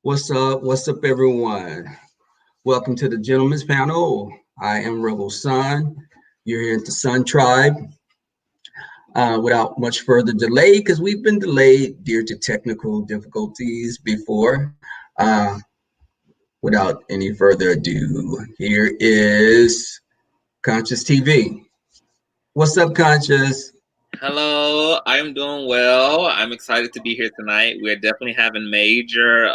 What's up? What's up, everyone? Welcome to the Gentleman's Panel. I am Rebel Sun. You're here at the Sun Tribe. Without much further delay, because we've been delayed due to technical difficulties before. Without any further ado, here is Conscious TV. What's up, Conscious? Hello, I am doing well. I'm excited to be here tonight. We're definitely having major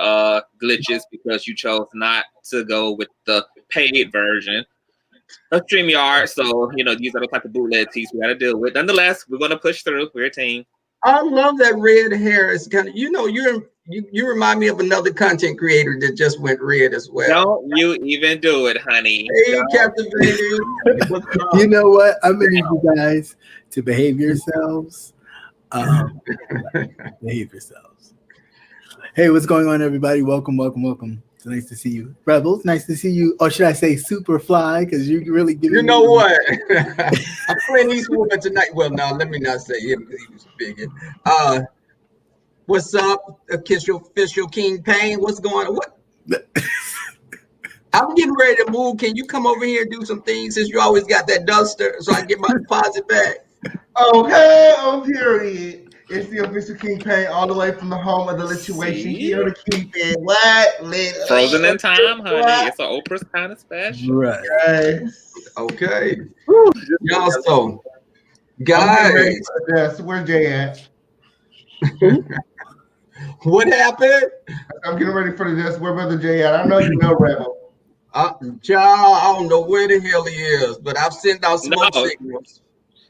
glitches because you chose not to go with the paid version of StreamYard. So, these are the type of bootleg teas we got to deal with. Nonetheless, we're going to push through. We're a team. I love that red hair. It's kind of, you remind me of another content creator that just went red as well. Don't you even do it, honey. Hey, Captivated. You know what? I'm gonna need you guys to behave yourselves. Behave yourselves. Hey, what's going on, everybody? Welcome. It's nice to see you, Rebels. Nice to see you. Or should I say, Superfly? Because you really give. You know what? I'm playing Eastwood tonight. Well, no, let me not say him because he was big. What's up, official King Payne? What's going on? What? I'm getting ready to move. Can you come over here and do some things since you always got that duster so I can get my deposit back? Okay, period. It's the official King Payne all the way from the home of the lituation here to keep it frozen in time, honey. It's an Oprah's kind of special. Right. Yes. Okay. Y'all, so guys, where's Jay at? What happened? I'm getting ready for the desk. Where Brother Jay at? I know you know Rebel. Child, I don't know where the hell he is, but I've sent out smoke signals.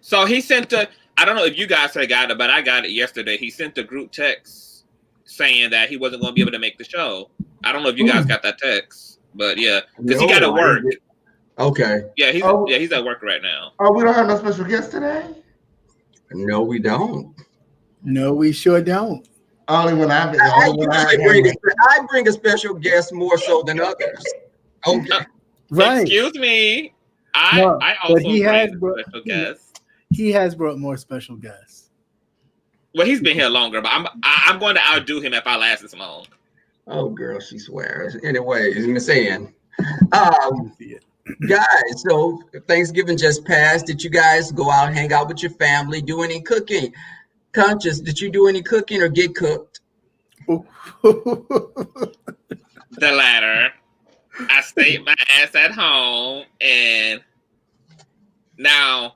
So he sent I don't know if you guys have got it, but I got it yesterday. He sent a group text saying that he wasn't going to be able to make the show. I don't know if you guys got that text, but yeah, because he got to work. Okay. Yeah, he's at work right now. Oh, we don't have no special guest today? No, we don't. No, we sure don't. Only when I bring a special guest more so than others. Okay. Right. Excuse me. I also bring a special guest. He has brought more special guests. Well, he's been here longer, but I'm going to outdo him if I last this long. Oh, girl, she swears. Anyway, as I'm saying, guys, so Thanksgiving just passed. Did you guys go out, hang out with your family, do any cooking? Conscious, did you do any cooking or get cooked? The latter. I stayed my ass at home, and now.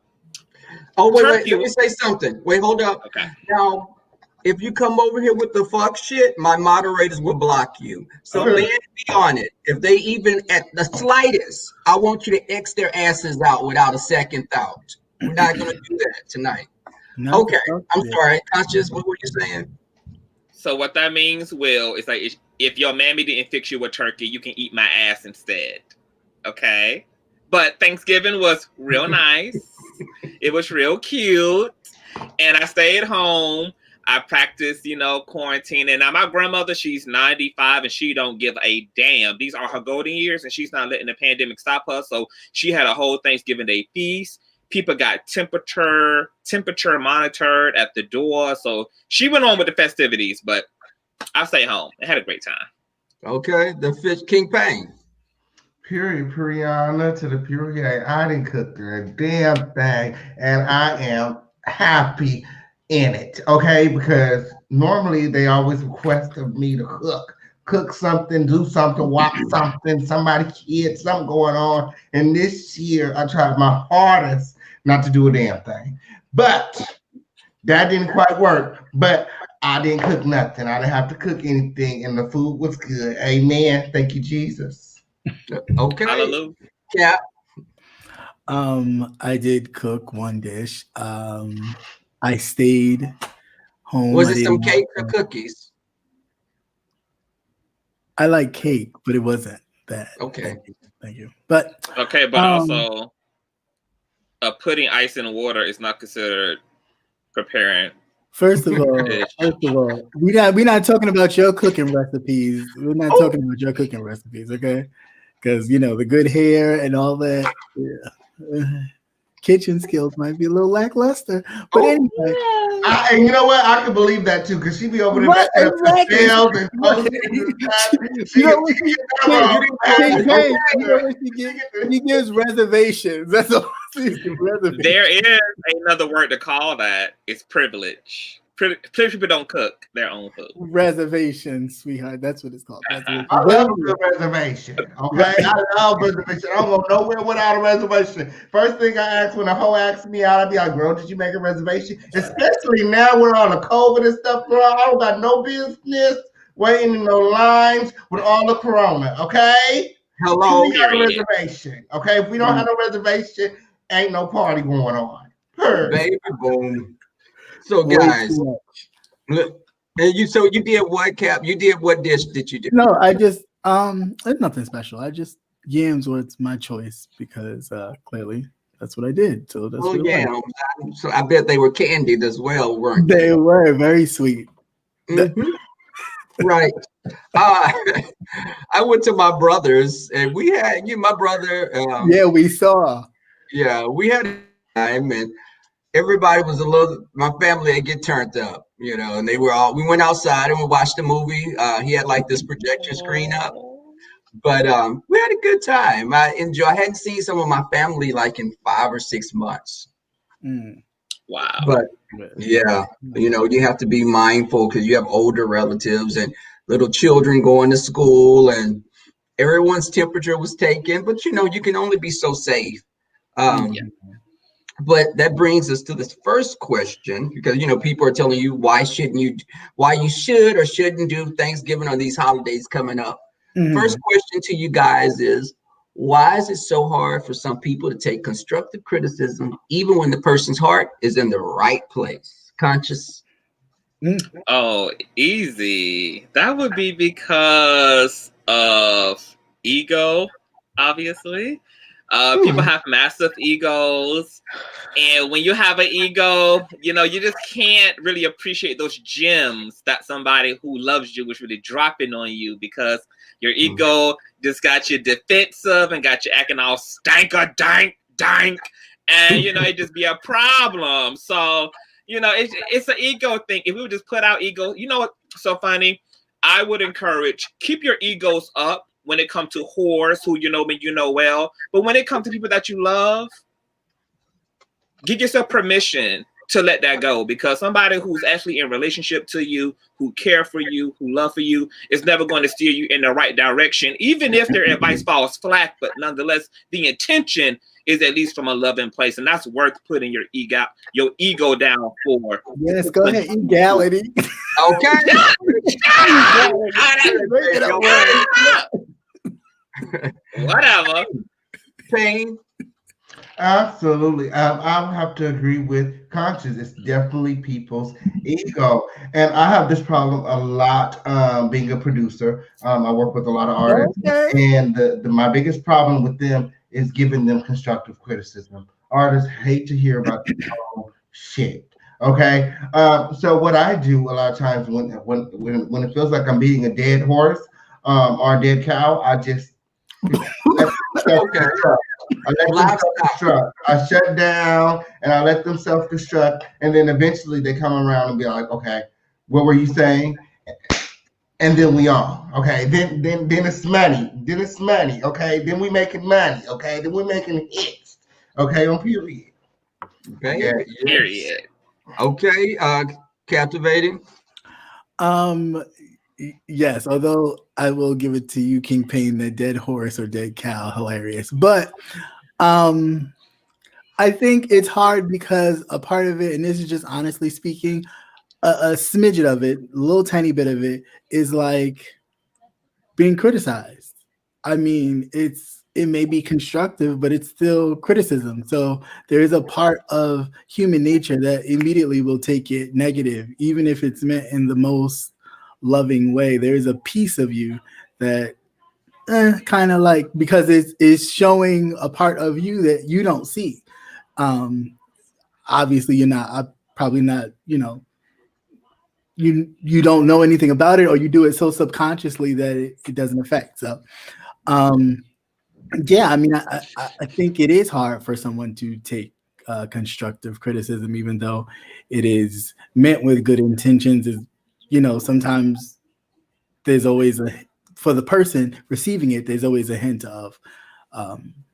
Oh, wait, let me say something. Wait, hold up. Okay. Now, if you come over here with the fuck shit, my moderators will block you. So let be on it. If they even at the slightest, I want you to X their asses out without a second thought. We're not going to do that tonight. No, okay, I'm sorry. Conscious, what were you saying? So what that means, Will, is like if your mammy didn't fix you a turkey, you can eat my ass instead. Okay? But Thanksgiving was real nice. It was real cute. And I stayed home. I practiced, quarantine. And now my grandmother, she's 95 and she don't give a damn. These are her golden years and she's not letting the pandemic stop her. So she had a whole Thanksgiving Day feast. People got temperature monitored at the door. So she went on with the festivities, but I stayed home and had a great time. Okay, the fish King Payne. Period, Priyanna, to the period. I didn't cook a damn thing, and I am happy in it, okay? Because normally they always request of me to cook something, do something, watch something, somebody kid, something going on. And this year I tried my hardest not to do a damn thing. But that didn't quite work. But I didn't cook nothing. I didn't have to cook anything, and the food was good. Amen. Thank you, Jesus. Okay. Hallelujah. Yeah. I did cook one dish. I stayed home. Was it some cake or cookies? I like cake, but it wasn't that. Okay. Thank you. But also putting ice in water is not considered preparing. First of all, we're not talking about your cooking recipes. We're not talking about your cooking recipes, okay? Because the good hair and all that. Yeah. Kitchen skills might be a little lackluster, but anyway. And you know what? I can believe that too, because she be over there Right, messing up the exactly. sales and Right. You know what she gives reservations. That's all she gives, reservations. There is another word to call that. It's privilege. Privileged people don't cook their own food. Reservations, sweetheart. That's what it's called. Reservation. I love a good reservation. Okay, I love reservation. I don't go nowhere without a reservation. First thing I ask when a hoe asks me out, I be like, "Girl, did you make a reservation?" Especially now we're on the COVID and stuff, girl. I don't got no business waiting in no lines with all the corona. Okay, Hello. we got a reservation. Okay, if we don't have no reservation, ain't no party going on. Baby boom. So guys, look, and you did what, Cap? You did what dish did you do? No, I just it's nothing special. I just yams was my choice because clearly that's what I did. So that's what it was. So I bet they were candied as well, weren't they? They were very sweet. Mm-hmm. Right. I went to my brother's and we had my brother. Yeah, we saw. Yeah, we had time and everybody was my family had get turned up, and they were we went outside and we watched the movie. He had like this projection screen up, but we had a good time. I hadn't seen some of my family like in 5 or 6 months. Wow. But yeah, you have to be mindful because you have older relatives and little children going to school and everyone's temperature was taken, but you can only be so safe. But that brings us to this first question because people are telling you why you should or shouldn't do Thanksgiving or these holidays coming up. First question to you guys is, why is it so hard for some people to take constructive criticism even when the person's heart is in the right place? Conscious? Oh, easy. That would be because of ego, obviously. People have massive egos, and when you have an ego, you just can't really appreciate those gems that somebody who loves you is really dropping on you because your ego just got you defensive and got you acting all dank, and it just be a problem. So it's an ego thing. If we would just put out ego, what's so funny? I would encourage keep your egos up when it comes to whores who well. But when it comes to people that you love, give yourself permission to let that go because somebody who's actually in relationship to you, who care for you, who love for you, is never going to steer you in the right direction, even if their advice falls flat. But nonetheless, the intention is at least from a loving place, and that's worth putting your ego down for. Yes, go ahead, egality. Okay. Whatever. Pain. Absolutely. I would have to agree with Conscious. It's definitely people's ego. And I have this problem a lot being a producer. I work with a lot of artists. Okay. And my biggest problem with them is giving them constructive criticism. Artists hate to hear about shit. Okay. So what I do a lot of times when it feels like I'm beating a dead horse or a dead cow, I just I let them self-destruct. I shut down and I let them self-destruct, and then eventually they come around and be like, "Okay, what were you saying?" And then we on. Okay, then it's money. Then it's money. Okay, then we making money. Okay, then we're making hits. Okay, on period. Okay, yes. Period. Okay, captivating. Yes, although I will give it to you, King Payne, the dead horse or dead cow, hilarious. But I think it's hard because a part of it, and this is just honestly speaking, a smidget of it, a little tiny bit of it, is like being criticized. I mean, it may be constructive, but it's still criticism. So there is a part of human nature that immediately will take it negative, even if it's meant in the most loving way. There is a piece of you that kind of like, because it's showing a part of you that you don't see. Obviously you're not, probably not, you don't know anything about it, or you do it so subconsciously that it doesn't affect. So yeah, I mean, I think it is hard for someone to take constructive criticism, even though it is meant with good intentions. Is, you know, sometimes there's always for the person receiving it, there's always a hint of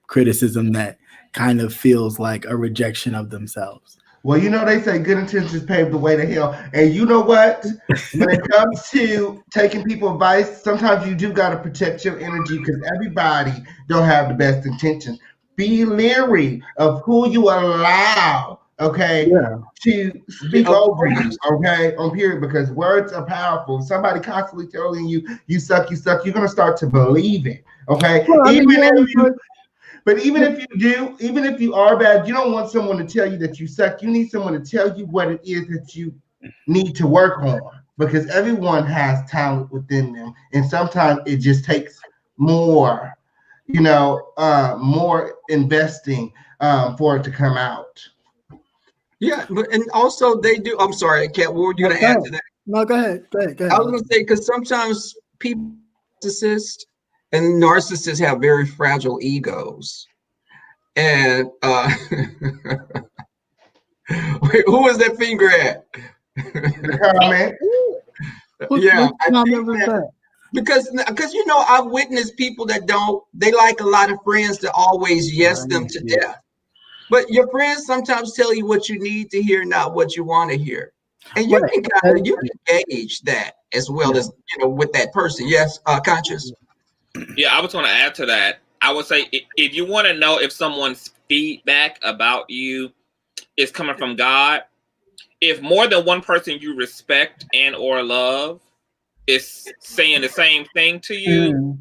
criticism that kind of feels like a rejection of themselves. Well, you know, they say good intentions pave the way to hell. And you know what? When it comes to taking people advice, sometimes you do got to protect your energy because everybody don't have the best intentions. Be leery of who you allow, okay, to speak over you, okay, on period, because words are powerful. If somebody constantly telling you, you suck, you're going to start to believe it, okay? Well, But even if you are bad, you don't want someone to tell you that you suck. You need someone to tell you what it is that you need to work on, because everyone has talent within them. And sometimes it just takes more, more investing for it to come out. Yeah, and also they do. I'm sorry, Kat, what were you going to add to that? No, go ahead. I was going to say, because sometimes people and narcissists have very fragile egos. And wait, who was that finger at? Comment. Because you know, I've witnessed people that they like a lot of friends to always yes them to death. But your friends sometimes tell you what you need to hear, not what you want to hear. And you can gauge that as well as, with that person. Yes, Conscious. Yeah, I was going to add to that. I would say if you want to know if someone's feedback about you is coming from God, if more than one person you respect and or love is saying the same thing to you,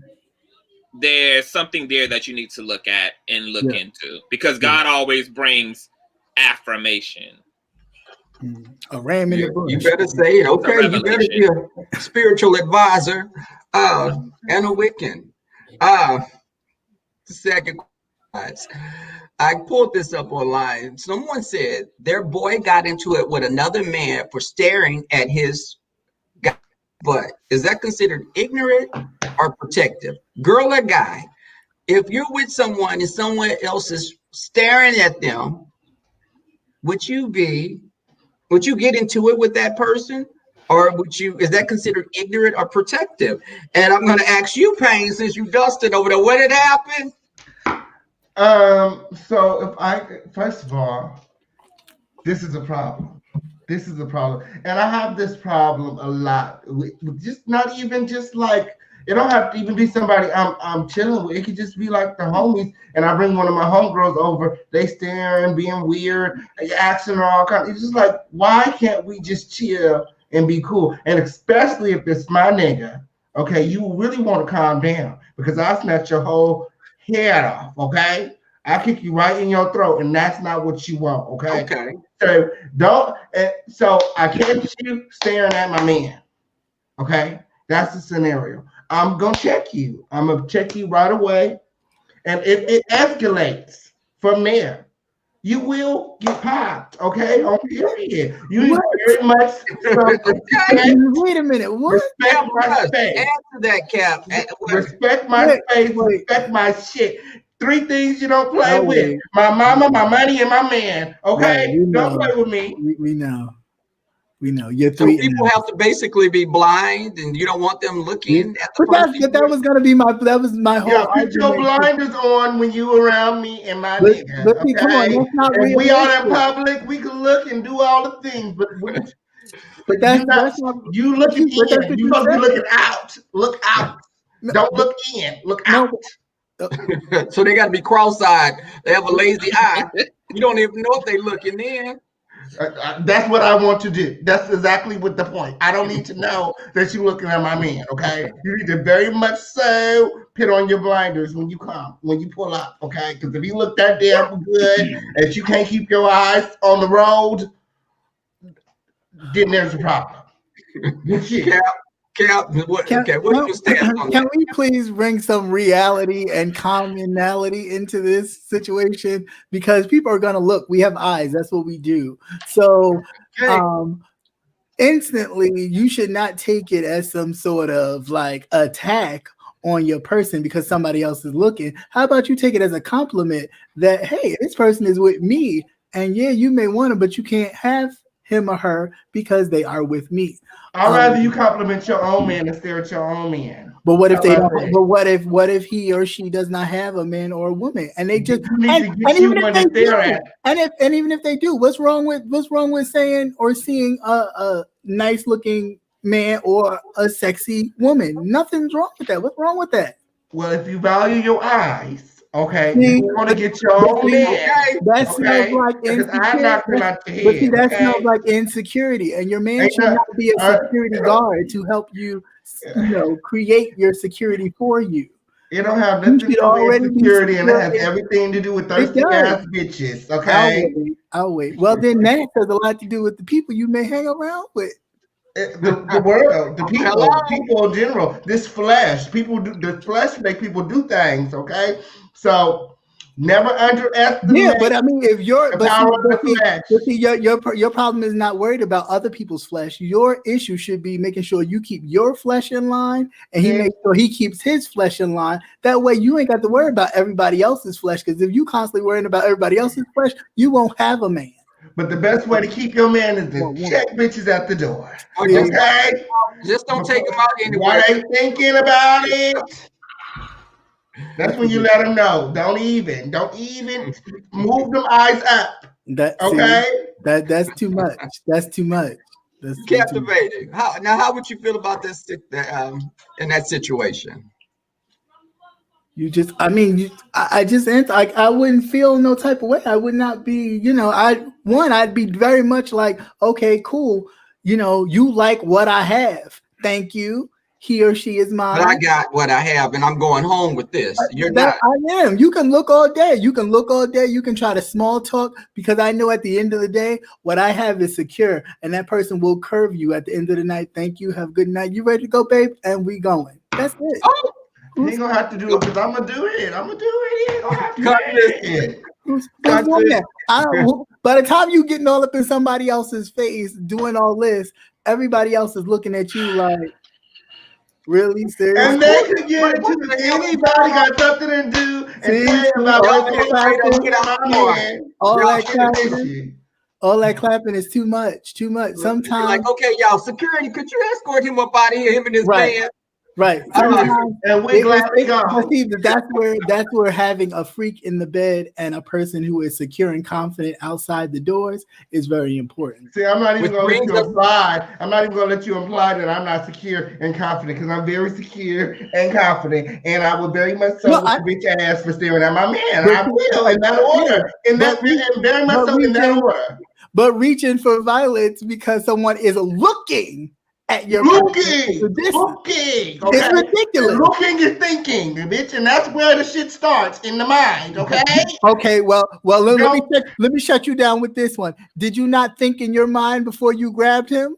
there's something there that you need to look at and look into, because God always brings affirmation. A ram in the bush. You better say it. Okay, you better be a spiritual advisor and a Wiccan. Second, I pulled this up online. Someone said their boy got into it with another man for staring at his butt. Is that considered ignorant or protective? Girl or guy? If you're with someone and someone else is staring at them, would you get into it with that person? Or is that considered ignorant or protective? And I'm going to ask you, Payne, since you dusted over there, what did happen? So first of all, this is a problem. And I have this problem a lot. Just not even just like, it don't have to even be somebody I'm chilling with. It could just be like the homies, and I bring one of my homegirls over. They staring, being weird, asking her all kinds. It's just like, why can't we just chill and be cool? And especially if it's my nigga, okay, you really want to calm down, because I'll snatch your whole head off, okay? I'll kick you right in your throat, and that's not what you want, okay? Okay. So I catch you staring at my man, okay? That's the scenario. I'm going to check you. I'm going to check you right away. And if it escalates from there, you will get popped, okay? On period. You need very much. Wait a minute. What? Respect my space. Answer that, Cap. Respect my space. Respect my shit. 3 things you don't play with: my mama, my money, and my man. Okay? Don't play with me. We know. You're 3. So people have to basically be blind, and you don't want them looking at the person. That was gonna be my whole. Yeah, put your blinders on when you around me and my nigga. Okay? Come on, that's not if we are in public, we can look and do all the things, but that's not. You looking in. You supposed to be looking out. Look out. Don't look in. Look out. So they got to be cross-eyed. They have a lazy eye. You don't even know if they looking in. That's what I want to do. That's exactly what the point. I don't need to know that you're looking at my man, okay? You need to very much so put on your blinders when you pull up, okay? Because if you look that damn good that you can't keep your eyes on the road, then there's a problem. Cap, what do you stand on? Can we please bring some reality and commonality into this situation? Because people are gonna look. We have eyes. That's what we do. So instantly, you should not take it as some sort of like attack on your person because somebody else is looking. How about you take it as a compliment that, hey, this person is with me And yeah, you may want him, but you can't have him or her because they are with me. I'd rather you compliment your own man and stare at your own man. But what if How they about don't? that? But what if he or she does not have a man or a woman, and they just You need to get and you even if one they to stare do, at. and even if they do, what's wrong with saying or seeing a nice looking man or a sexy woman? Nothing's wrong with that. What's wrong with that? Well, if you value your eyes, okay, See, you want to get your own man. Okay. That smells Okay, like because I knocked him insecurity. out the But see, head. that Okay, smells like insecurity, and your man Ain't should that- not be a security guard to help you, create your security for you. it don't have You nothing to should do already with be security, and it secure has in- everything to do with It thirsty does. ass bitches. Okay, I'll wait. Well, then that has a lot to do with the people you may hang around with. the world, the Hello? people in general, this flesh, people do the flesh make people do things. Okay, so never underestimate. Yeah, but I mean, if you're, the power of the flesh. your problem is not worried about other people's flesh. Your issue should be making sure you keep your flesh in line, and he Yeah. makes sure he keeps his flesh in line. That way, you ain't got to worry about everybody else's flesh. Because if you constantly worrying about everybody else's flesh, you won't have a man. But the best way to keep your man is to Well, check bitches at the door. Or just, Okay, just don't take them out anywhere. While they thinking about it, that's when you let them know. Don't even move them eyes up. Okay. That's too much. That's too much. That's too much. Captivating. How would you feel about this in that situation? You just, I mean, I just, I wouldn't feel no type of way. I would not be, I'd be very much like, okay, cool. You like what I have. Thank you. He or she is mine. But I got what I have, and I'm going home with this. You're That not. I am. You can look all day. You can try to small talk, because I know at the end of the day, what I have is secure, and that person will curve you at the end of the night. Thank you. Have a good night. You ready to go, babe? And we going. That's it. Oh, He ain't gonna have to do it because I'm gonna do it. He ain't gonna have to do it. Who's doing that? By the time you getting all up in somebody else's face doing all this, everybody else is looking at you like, really serious? And they can get it to anybody got something to do and say about all what that clapping is too much. Sometimes, like, okay, y'all, security, could you escort him up out of here, him and his man? Right. And we're glad we gone. That's where having a freak in the bed and a person who is secure and confident outside the doors is very important. See, I'm not even gonna let you imply. I'm not even gonna let you imply that I'm not secure and confident, because I'm very secure and confident, and I would very much so bitch ass for staring at my man. I will in that order. Very much so in that order. But reaching for violence because someone is looking at your looking. Okay? It's ridiculous. And looking is thinking, bitch, and that's where the shit starts, in the mind. Okay. Okay. Well. Let me shut you down with this one. Did you not think in your mind before you grabbed him?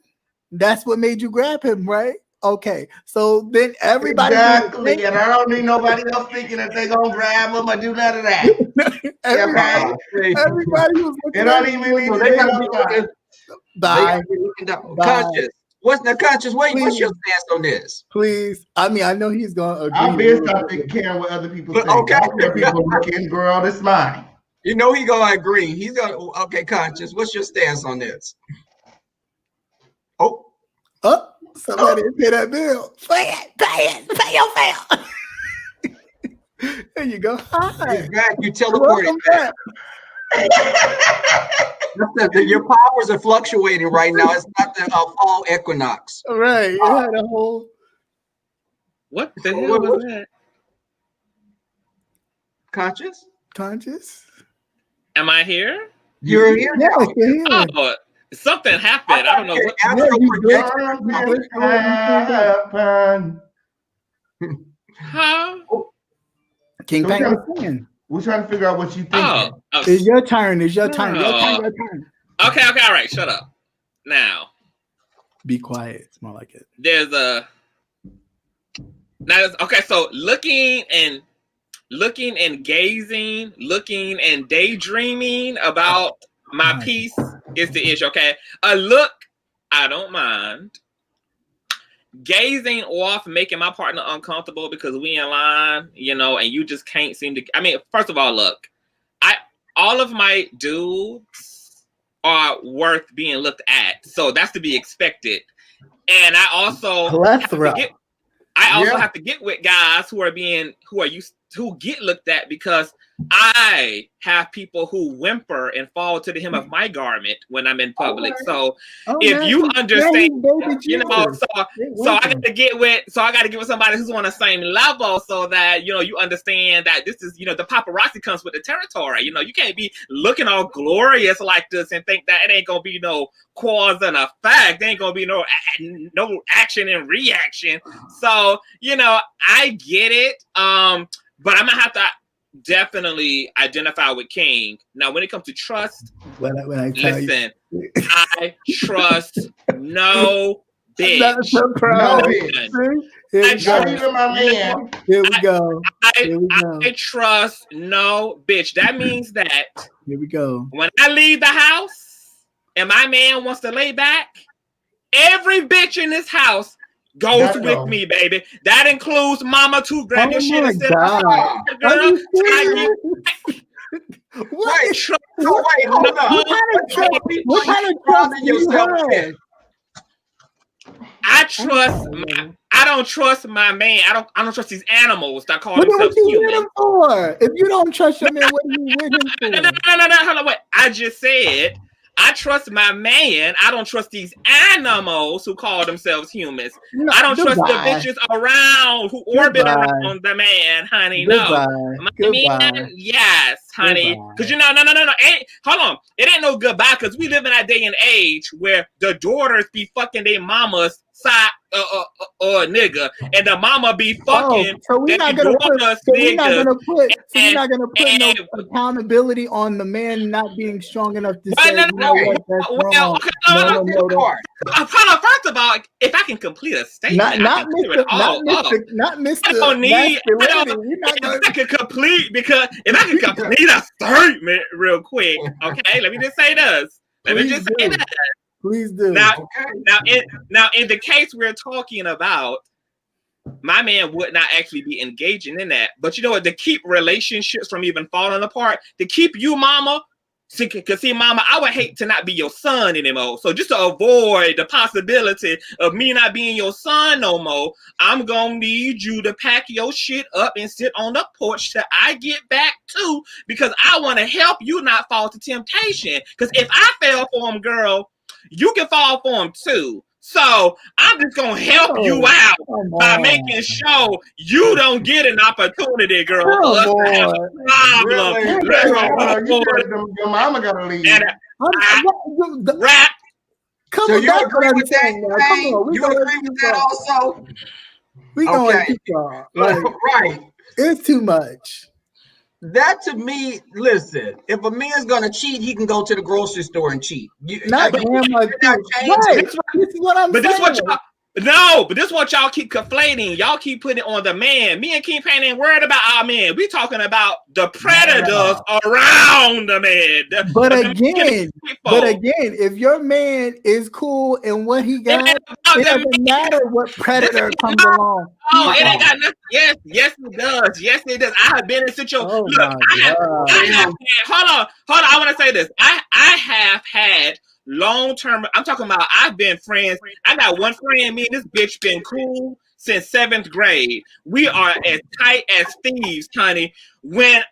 That's what made you grab him, right? Okay. So then everybody. Exactly, and I don't need nobody else thinking that they gonna grab him or do none of that. Everybody was looking. It don't even need to be outside. Bye. Conscious. What's the conscious? What's your stance on this? Please. I mean, I know he's gonna agree. I've been stopping caring what other people think. Okay. I don't care people looking, girl, this mine. You know he gonna agree. He's gonna conscious. What's your stance on this? Oh, somebody pay that bill. Pay your bill. There you go. Hi. You teleported back. Your powers are fluctuating right now. It's not the fall equinox. Right. You had a whole. What the hell was that? Conscious? Am I here? You're here now. Oh, something happened. I don't know what. How? King Bang is saying. We're trying to figure out what you think. It's your turn. Your turn. Okay. All right. Shut up. Now. Be quiet. It's more like it. So looking and gazing, looking and daydreaming about my piece is the issue. Okay. A look, I don't mind. Gazing off, making my partner uncomfortable because we in line, and you just can't seem to. I mean, first of all, look, all of my dudes are worth being looked at. So that's to be expected. And I also have to get with guys who get looked at, because I have people who whimper and fall to the hem of my garment when I'm in public. So if you understand, so I got to get with somebody who's on the same level, so that you understand that this is the paparazzi comes with the territory. You can't be looking all glorious like this and think that it ain't gonna be no cause and effect. There ain't gonna be no action and reaction. So I get it. But I'm gonna have to definitely identify with King. Now, when it comes to trust, I trust no bitch. No bitch. Here we go. I trust no bitch. That means that here we go. When I leave the house and my man wants to lay back, every bitch in this house goes with me, baby. That includes mama too. Grab your shit and sit down. Girl, wait, hold on. What kind of trust do you have? I don't trust my man. I don't trust these animals that call themselves what you human. with him for? If you don't trust your man, what are you with him for? No, hold on, wait. I just said I trust my man. I don't trust these animals who call themselves humans. No, I don't trust the bitches around who orbit around the man, honey. No. My man, yes, honey. Because no. Hold on. It ain't no goodbye, because we live in that day and age where the daughters be fucking their mamas side nigga, and the mama be fucking. So we're not gonna put no accountability on the man not being strong enough to say, that's wrong. First of all, if I can complete a statement, not Mr. I don't need. If I can complete a statement real quick, okay? Let me just say this. Please do. Now, in the case we're talking about, my man would not actually be engaging in that. But you know what? To keep relationships from even falling apart, to keep you, mama, because mama, I would hate to not be your son anymore. So just to avoid the possibility of me not being your son no more, I'm gonna need you to pack your shit up and sit on the porch till I get back too, because I want to help you not fall to temptation. Because if I fell for him, girl, you can fall for him too. So I'm just gonna help you out by making sure you don't get an opportunity, girl. Your mama gotta leave. Rap. So you agree with that? You agree with that also? We going too far. Right. It's too much. That to me, listen, if a man's gonna cheat, he can go to the grocery store and cheat. This is what I'm saying. But this is what y'all keep conflating. Y'all keep putting it on the man. Me and King Payne ain't worried about our man. We talking about the predators around the man. But again, if your man is cool and what he got, it doesn't matter what predator comes along. Oh, it ain't got nothing. Yes, it does. Yes, it does. I have been in situations. Hold on. I want to say this. I have had long-term, I'm talking about, I've been friends. I got one friend, me and this bitch been cool since 7th grade. We are as tight as thieves, honey. When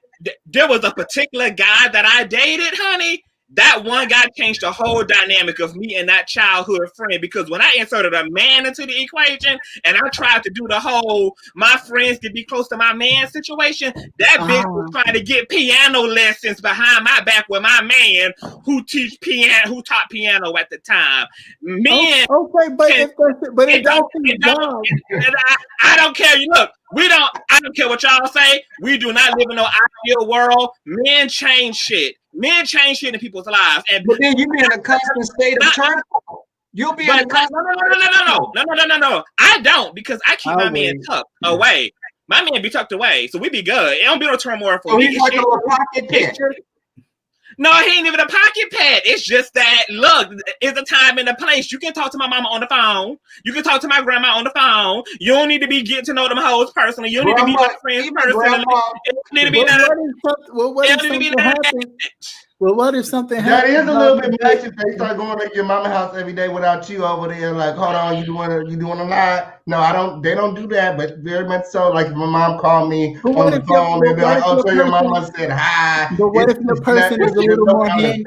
there was a particular guy that I dated, honey, that one guy changed the whole dynamic of me and that childhood friend, because when I inserted a man into the equation and I tried to do the whole my friends to be close to my man situation, that bitch was trying to get piano lessons behind my back with my man who taught piano at the time. Men, I don't care. Look, I don't care what y'all say. We do not live in no ideal world. Men change shit. Men change shit in people's lives. But then you be in a constant state of turmoil. You'll be in a constant. No. I don't, because I keep my man tucked away. My man be tucked away, so we be good. It don't be no turmoil for me. He's like a little pocket picture. No, he ain't even a pocket pet. It's just that, look, it's a time and a place. You can talk to my mama on the phone. You can talk to my grandma on the phone. You don't need to be getting to know them hoes personally. You don't need to be my friends personally. It don't need to be what if something that happens? Is a little bit much if they start going to your mama's house every day without you over there. Like, hold on, you doing a lot? No, I don't. They don't do that, but very much so. Like, if my mom called me on the phone, they'd be like, "Oh, so your mama said hi." But what if the person is a little more handy?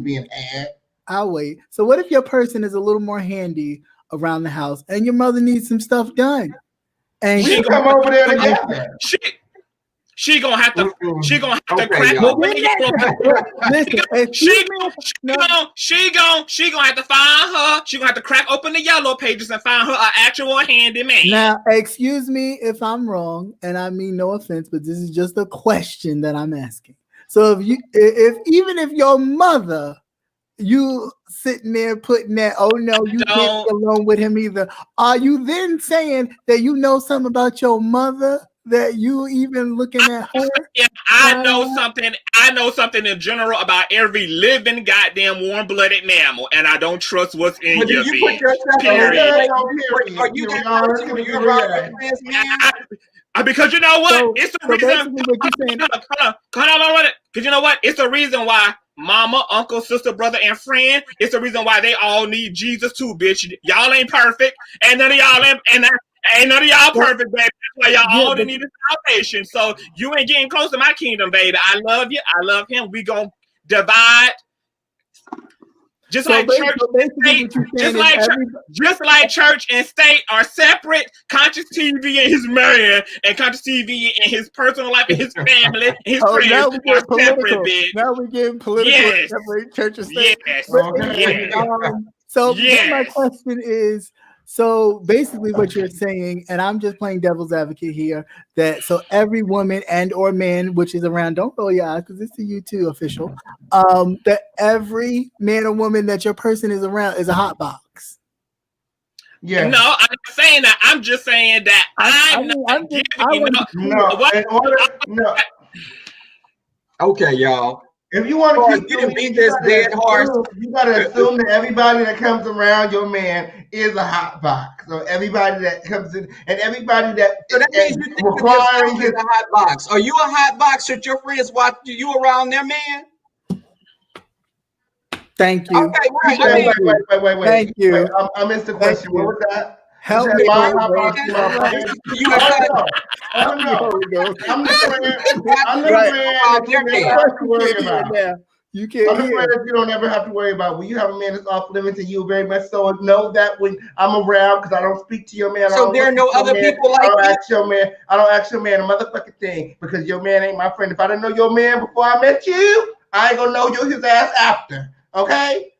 Being had. I'll wait. So what if your person is a little more handy around the house, and your mother needs some stuff done? And we come over there together. She gonna have to. She gonna have to crack y'all. open the She gonna have to find her. She gonna have to crack open the yellow pages and find her an actual handyman. Now, excuse me if I'm wrong, and I mean no offense, but this is just a question that I'm asking. So even if your mother, you sitting there putting that, oh no, you can't be alone with him either. Are you then saying that you know something about your mother? That you even looking at her? Yeah, I know something. I know something in general about every living goddamn warm-blooded mammal, and I don't trust what's in your bed. Because you know what? It's the reason. Because you know what? It's the reason why mama, uncle, sister, brother, and friend. It's the reason why they all need Jesus too, bitch. Y'all ain't perfect, and none of y'all ain't none of y'all perfect, baby. That's why y'all all need salvation. So you ain't getting close to my kingdom, baby. I love you. I love him. We gonna divide. Just like church and state are separate. Conscious TV and his man, and conscious TV and his personal life and his family, and his friends now we get are political. separate, bitch. Now we getting political. Yes. Separate church and state. Yes. So my question is, so basically what you're saying, and I'm just playing devil's advocate here, that so every woman and or man which is around, don't roll your eyes because it's the U2 official, that every man or woman that your person is around is a hot box. Yeah. No, I'm not saying that. I'm just saying that Okay, y'all. If you want to keep beat this dead horse, you gotta assume that everybody that comes around your man is a hot box. So everybody that comes in and everybody that means you requiring is a hot box. Are you a hot box? Should your friends watch you around their man? Thank you. Okay, right. Wait. Thank you. I missed the question. What was that? Help me. You I'm the friend. You can't hear. You don't ever have to worry about when you have a man that's off limits, and you very much so know that when I'm around, because I don't speak to your man. So there are no other people like I don't ask your man a motherfucking thing because your man ain't my friend. If I didn't know your man before I met you, I ain't gonna know his ass after. Okay.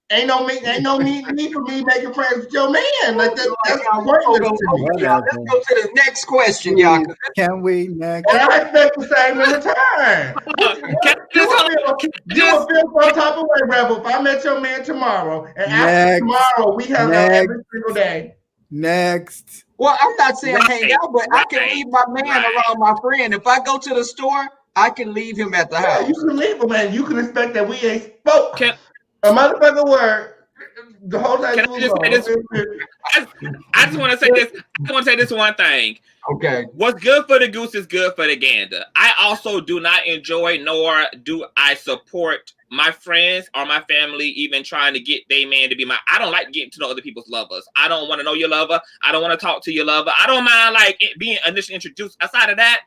Ain't no need for me making friends with your man. Like that's pointless to me. Let's go to the next question, y'all. Can we next? And I expect the same in return. You will feel some type of way, Rebel. If I met your man tomorrow, and after tomorrow we have every single day. Next. Well, I'm not saying hang out, but I can leave my man around my friend. If I go to the store, I can leave him at the house. You can leave him, man. You can expect that we ain't spoke. A motherfucker word the whole time. I just want to say this. I want to say this one thing. Okay. What's good for the goose is good for the gander. I also do not enjoy nor do I support my friends or my family even trying to get their man to be my. I don't like getting to know other people's lovers. I don't want to know your lover. I don't want to talk to your lover. I don't mind like being initially introduced. Aside of that,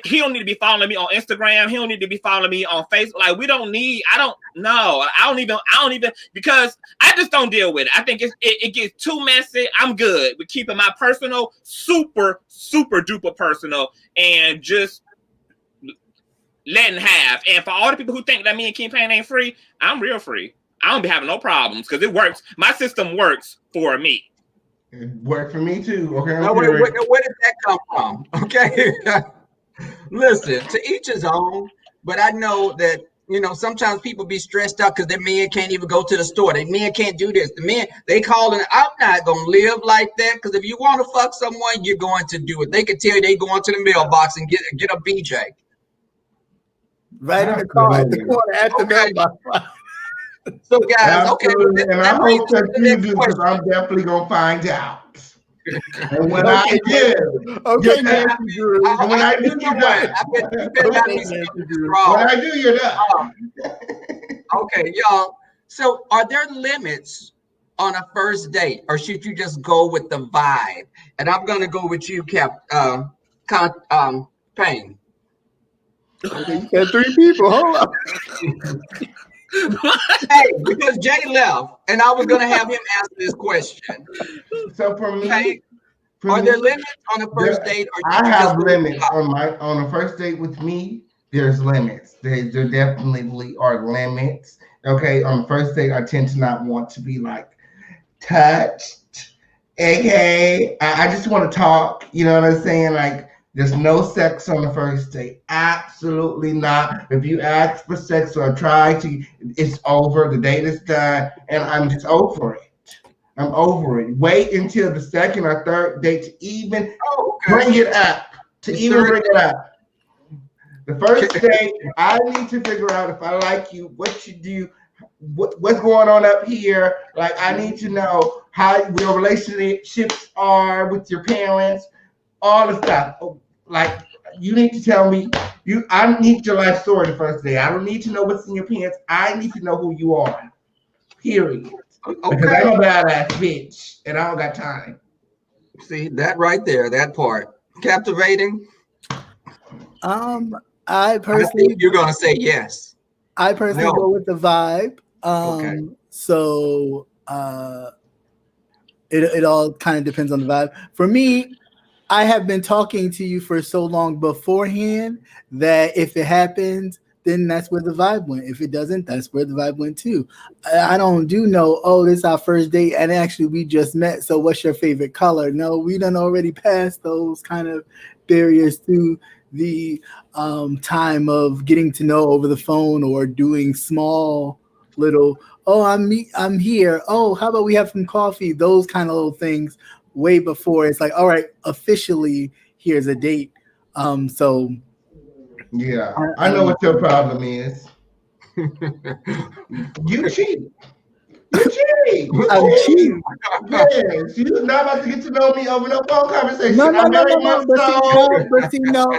he don't need to be following me on Instagram. He don't need to be following me on Facebook. Like I don't even because I just don't deal with it. I think it gets too messy. I'm good with keeping my personal super duper personal and just letting have. And for all the people who think that me and King Payne ain't free, I'm real free. I don't be having no problems because it works. My system works for me. It worked for me too. Okay. Now, where did that come from? Okay. Listen, to each his own, but I know that, sometimes people be stressed out because their men can't even go to the store. Their men can't do this. The men, they calling, I'm not going to live like that because if you want to fuck someone, you're going to do it. They can tell you they going to the mailbox and get a BJ. Right in the car at the corner at the mailbox. So guys, okay, and I hope that you do, because I'm definitely gonna find out. And when I do, okay, Nancy Drew. And when I do, you're done. When I do, you're done. Okay, y'all. So, are there limits on a first date, or should you just go with the vibe? And I'm gonna go with you, Payne. Okay, you got 3 people. Hold up. Hey, because Jay left, and I was gonna have him answer this question. So for me, Payne, are there limits on a first date? Or I have limits on a first date with me. There's limits. There definitely are limits. Okay, on the first date, I tend to not want to be like touched. Okay, I just want to talk. You know what I'm saying? Like, there's no sex on the first date. Absolutely not. If you ask for sex or try to, it's over. The date is done, and I'm just over it. I'm over it. Wait until the second or third date to even bring it up. The first date, I need to figure out if I like you, what you do, what's going on up here. Like, I need to know how your relationships are with your parents, all the stuff. Like, you need to tell me. I need your life story the first day. I don't need to know what's in your pants. I need to know who you are. Period. Because I'm a badass bitch, and I don't got time. See that right there, that part. Captivating. I personally, think you're gonna say yes. I personally go with the vibe. Okay. So it all kind of depends on the vibe. For me, I have been talking to you for so long beforehand that if it happens, then that's where the vibe went. If it doesn't, that's where the vibe went too. I don't know, oh, this is our first date, and actually we just met, so what's your favorite color? No, we done already passed those kind of barriers through the time of getting to know over the phone or doing small little, oh, I'm here. Oh, how about we have some coffee? Those kind of little things way before it's like, all right, officially here's a date. So yeah, I know what your problem is. You cheat. I'm cheating. Yes, you're not about to get to know me over no phone conversation. No.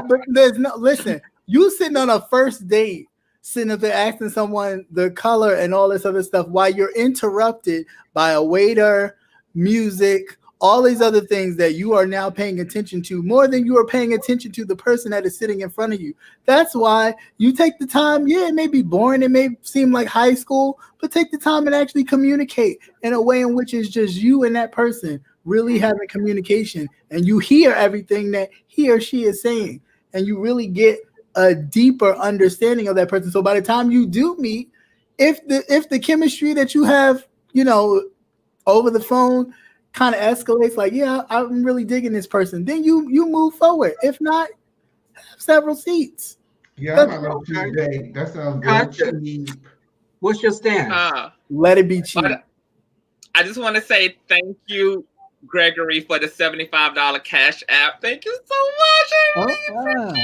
But there's no. Listen, you sitting on a first date, sitting up there asking someone the color and all this other stuff while you're interrupted by a waiter, music, all these other things that you are now paying attention to more than you are paying attention to the person that is sitting in front of you. That's why you take the time. Yeah, it may be boring. It may seem like high school, but take the time and actually communicate in a way in which is just you and that person really having communication, and you hear everything that he or she is saying, and you really get a deeper understanding of that person. So by the time you do meet, if the chemistry that you have, over the phone kind of escalates, like, yeah, I'm really digging this person, then you move forward. If not, have several seats. Yeah, I'm not going to date. That sounds good. Cheap. What's your stance? Let it be cheap. I just want to say thank you, Gregory, for the $75 cash app. Thank you so much. Awesome.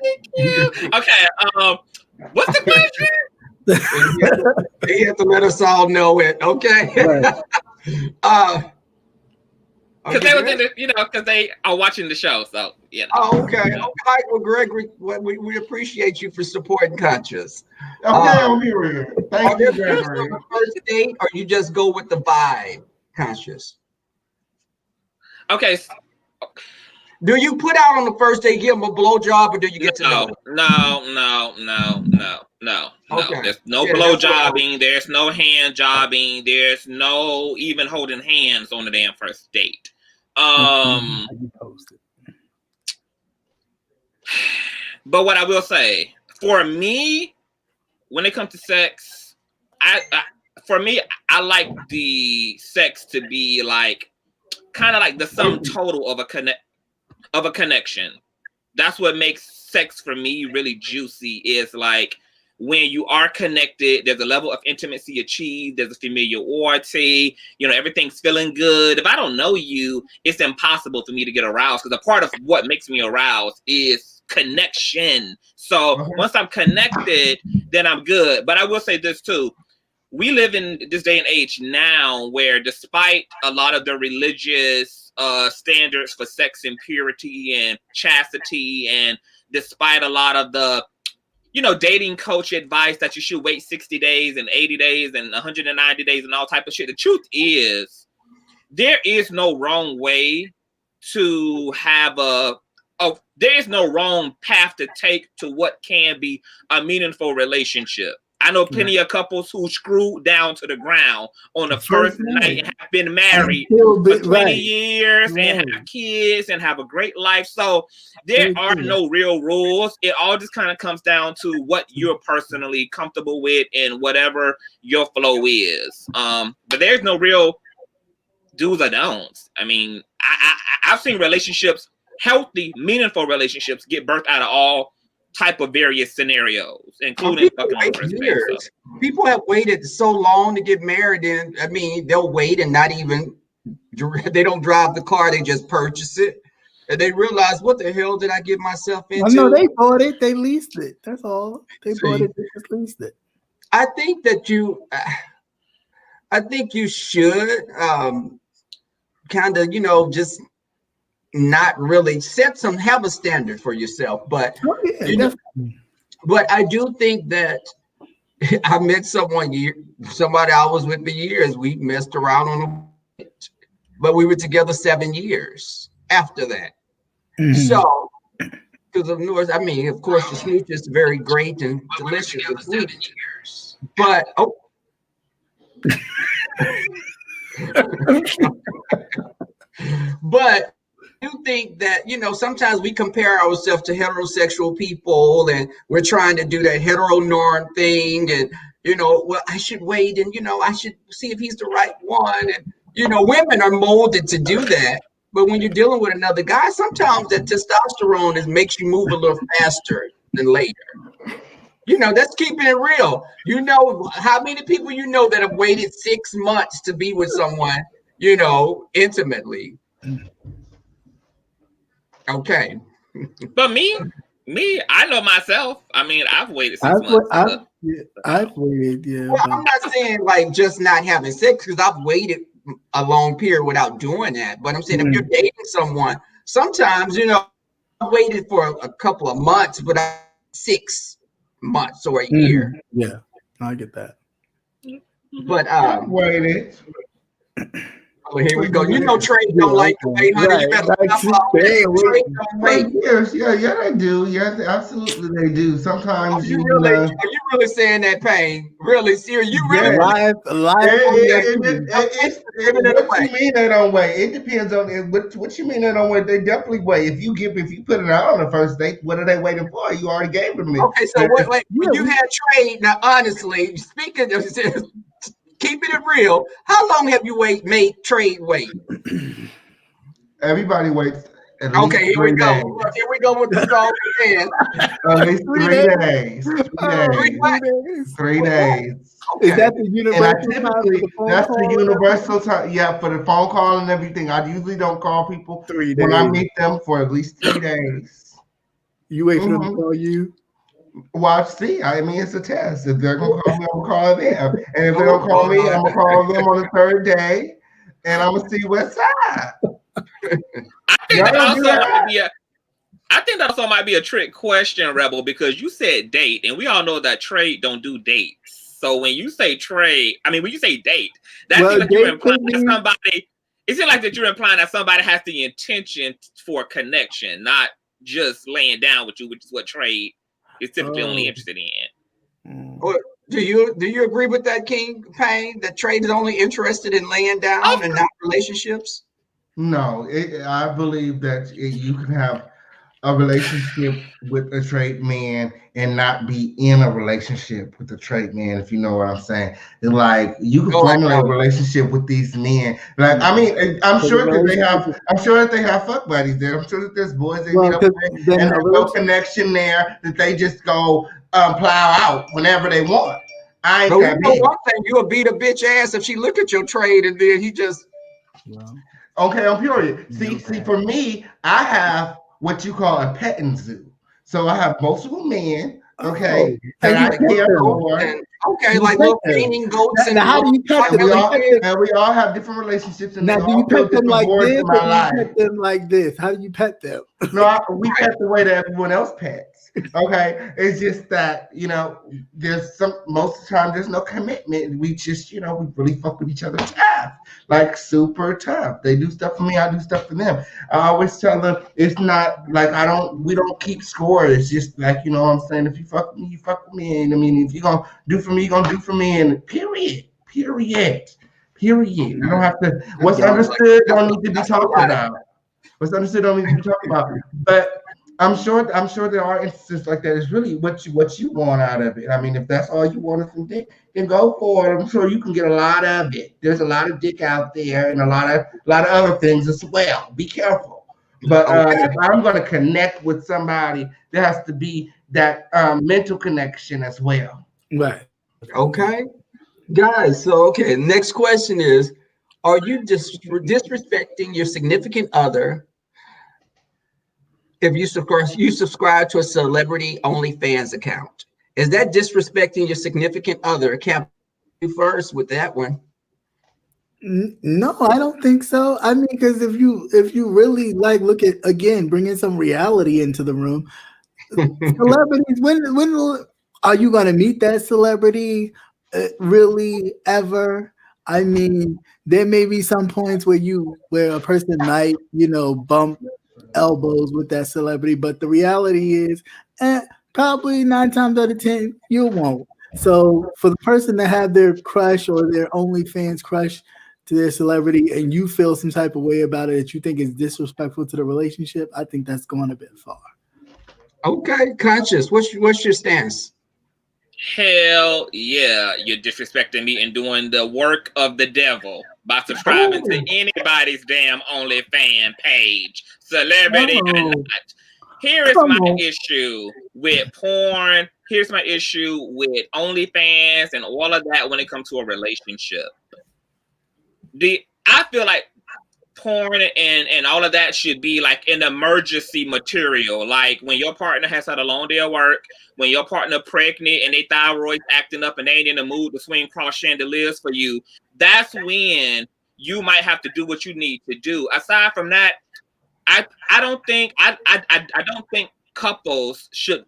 Thank you. Okay. What's the question? They have to let us all know it. Okay. Right. Because they was in the, because they are watching the show, so Oh, okay. Okay. Well, Gregory, we appreciate you for supporting Conscious. Okay, I'm here. Thank you, Gregory. On the first date, or you just go with the vibe, Conscious? Okay. Do you put out on the first date, give them a blowjob, or do you get to know? No. Okay. There's no blow jobbing. There's no hand jobbing. There's no even holding hands on the damn first date. But what I will say, for me, when it comes to sex, I like the sex to be like kind of like the sum total of a connection. That's what makes sex for me really juicy, is like when you are connected, there's a level of intimacy achieved, there's a familiarity, everything's feeling good. If I don't know you, it's impossible for me to get aroused, because a part of what makes me aroused is connection. So once I'm connected, then I'm good. But I will say this too. We live in this day and age now where despite a lot of the religious standards for sex and purity and chastity, and despite a lot of the, dating coach advice that you should wait 60 days and 80 days and 190 days and all type of shit, the truth is there is no wrong way to have there is no wrong path to take to what can be a meaningful relationship. I know plenty of couples who screwed down to the ground on the first night and have been married for 20 years and have kids and have a great life. So there are no real rules. It all just kind of comes down to what you're personally comfortable with and whatever your flow is. But there's no real do's or don'ts. I mean, I've seen relationships, healthy, meaningful relationships, get birthed out of all type of various scenarios, including fucking on the first base. People have waited so long to get married, and I mean, they'll wait and they don't drive the car, they just purchase it, and they realize, what the hell did I get myself into? No, they bought it, they leased it. That's all. They bought it, they just leased it. I think that you should kind of, just not really have a standard for yourself, but but I do think that I met somebody I was with for years. We messed around on but we were together 7 years after that. So because of North, I mean, of course, the smooch is very great and delicious and sweet, but but I do think that, sometimes we compare ourselves to heterosexual people, and we're trying to do that hetero norm thing, and well, I should wait, and I should see if he's the right one, and women are molded to do that. But when you're dealing with another guy, sometimes that testosterone makes you move a little faster than later. That's keeping it real. How many people that have waited 6 months to be with someone, intimately. Okay. But me, I know myself. I mean, I've waited 6 months. I've waited, yeah. Well, I'm not saying like just not having sex, because I've waited a long period without doing that. But I'm saying if you're dating someone, sometimes, I waited for a couple of months, but 6 months or a year. Yeah, I get that. But waited. Oh, here we go. Trey don't like to wait, honey. Right. You better stop. Trey don't wait. Yeah, they do. Yes, absolutely, they do. Sometimes are you really saying that, Pain? Really serious? You really live? What you mean they don't wait? It depends on what you mean they don't wait. They definitely wait. If you put it out on the first date, what are they waiting for? You already gave it to me. Okay, so when you had Trey, now honestly, speaking of keeping it real, how long have you made Trey wait? Everybody waits. Okay, here we go. Here we go with the song again. At least 3 days. 3 days. Okay. Is that the universal time? That's the universal time. Yeah, for the phone call and everything. I usually don't call people 3 days. When I meet them for at least 3 days. You wait for them to call you? Watch, see. I mean, it's a test. If they're gonna call me, I'm gonna call them. And if they don't call me, I'm gonna call them on the 3rd day, and I'm gonna see what's up. I think that also might be a trick question, Rebel, because you said date, and we all know that trade don't do dates. So when you say trade, when you say date, that's like you're implying that somebody. Is it like that you're implying that somebody has the intention for connection, not just laying down with you, which is what trade is typically only interested in? Well, do you agree with that, King Payne? That trade is only interested in laying down and not relationships? No, I believe that you can have a relationship with a straight man and not be in a relationship with a straight man, if you know what I'm saying. It's like you can formulate a relationship with these men. Like, I'm sure that they have fuck buddies there. I'm sure that there's boys they meet up with, and there's no connection there that they just go plow out whenever they want. I ain't that big. One thing, you'll beat a bitch ass if she look at your trade and then he just. Okay, I'm period. See, for me, I have what you call a petting zoo. So I have multiple men, Oh, okay, that and I you care pet them. for. Okay, You like pet little them. painting goats and Now, how do you pet like them? And Do you pet them? we all have different relationships, and they Now, do you all fill pet them different like voids this, in or my do you life. pet them like this? How do you pet them? No, we pet the way that everyone else pets. Okay, it's just that there's most of the time there's no commitment. We just we really fuck with each other tough, like super tough. They do stuff for me, I do stuff for them. I always tell them it's not like we don't keep score. It's just like what I'm saying. If you fuck with me, you fuck with me. And I mean, if you're gonna do for me, you're gonna do for me. And period. You don't have to. What's understood don't need to be talked about. What's understood don't need to be talked about. But I'm sure there are instances like that. It's really what you want out of it. I mean, if that's all you want from dick, then go for it. I'm sure you can get a lot of it. There's a lot of dick out there and a lot of other things as well. Be careful. But if I'm going to connect with somebody, there has to be that mental connection as well. Right. Okay, guys. So next question is: are you disrespecting your significant other if you subscribe to a celebrity OnlyFans account? Is that disrespecting your significant other? Cap, you first with that one. No, I don't think so. I mean, because if you really look at, again, bringing some reality into the room, celebrities. When are you going to meet that celebrity? Really, ever? I mean, there may be some points where a person might bump elbows with that celebrity, but the reality is, probably 9 times out of 10 you won't. So for the person to have their crush or their OnlyFans crush to their celebrity, and you feel some type of way about it that you think is disrespectful to the relationship, I think that's going a bit far. Okay, Conscious, what's your stance? Hell yeah, you're disrespecting me and doing the work of the devil by subscribing to anybody's damn OnlyFans page, celebrity or not. Here is my issue with porn. Here's my issue with OnlyFans and all of that when it comes to a relationship. I feel like porn and all of that should be like an emergency material. Like when your partner has had a long day of work, when your partner pregnant and they thyroid's acting up and they ain't in the mood to swing cross chandeliers for you, that's when you might have to do what you need to do. Aside from that, I don't think couples should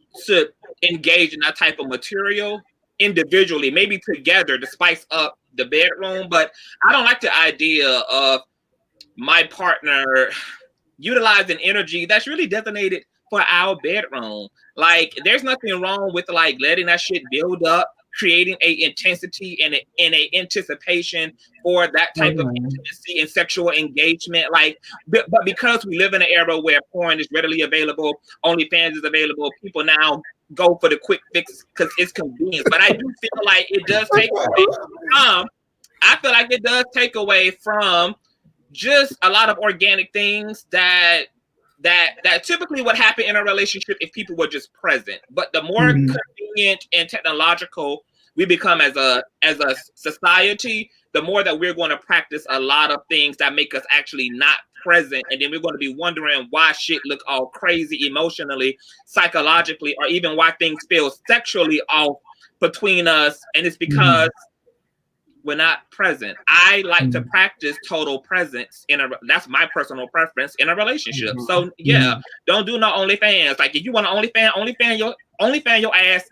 engage in that type of material individually, maybe together to spice up the bedroom. But I don't like the idea of my partner utilizing energy that's really designated for our bedroom. Like, there's nothing wrong with letting that shit build up, creating a intensity and a anticipation for that type of intimacy and sexual engagement. But because we live in an era where porn is readily available, OnlyFans is available, people now go for the quick fix because it's convenient. But I do feel like it does take away from. I feel like it does take away from just a lot of organic things that typically would happen in a relationship if people were just present. But the more convenient and technological we become as a society, the more that we're going to practice a lot of things that make us actually not present, and then we're going to be wondering why shit look all crazy emotionally, psychologically, or even why things feel sexually off between us, and it's because we're not present. I like to practice total presence that's my personal preference in a relationship. So don't do no OnlyFans. Like, if you want to OnlyFans your ass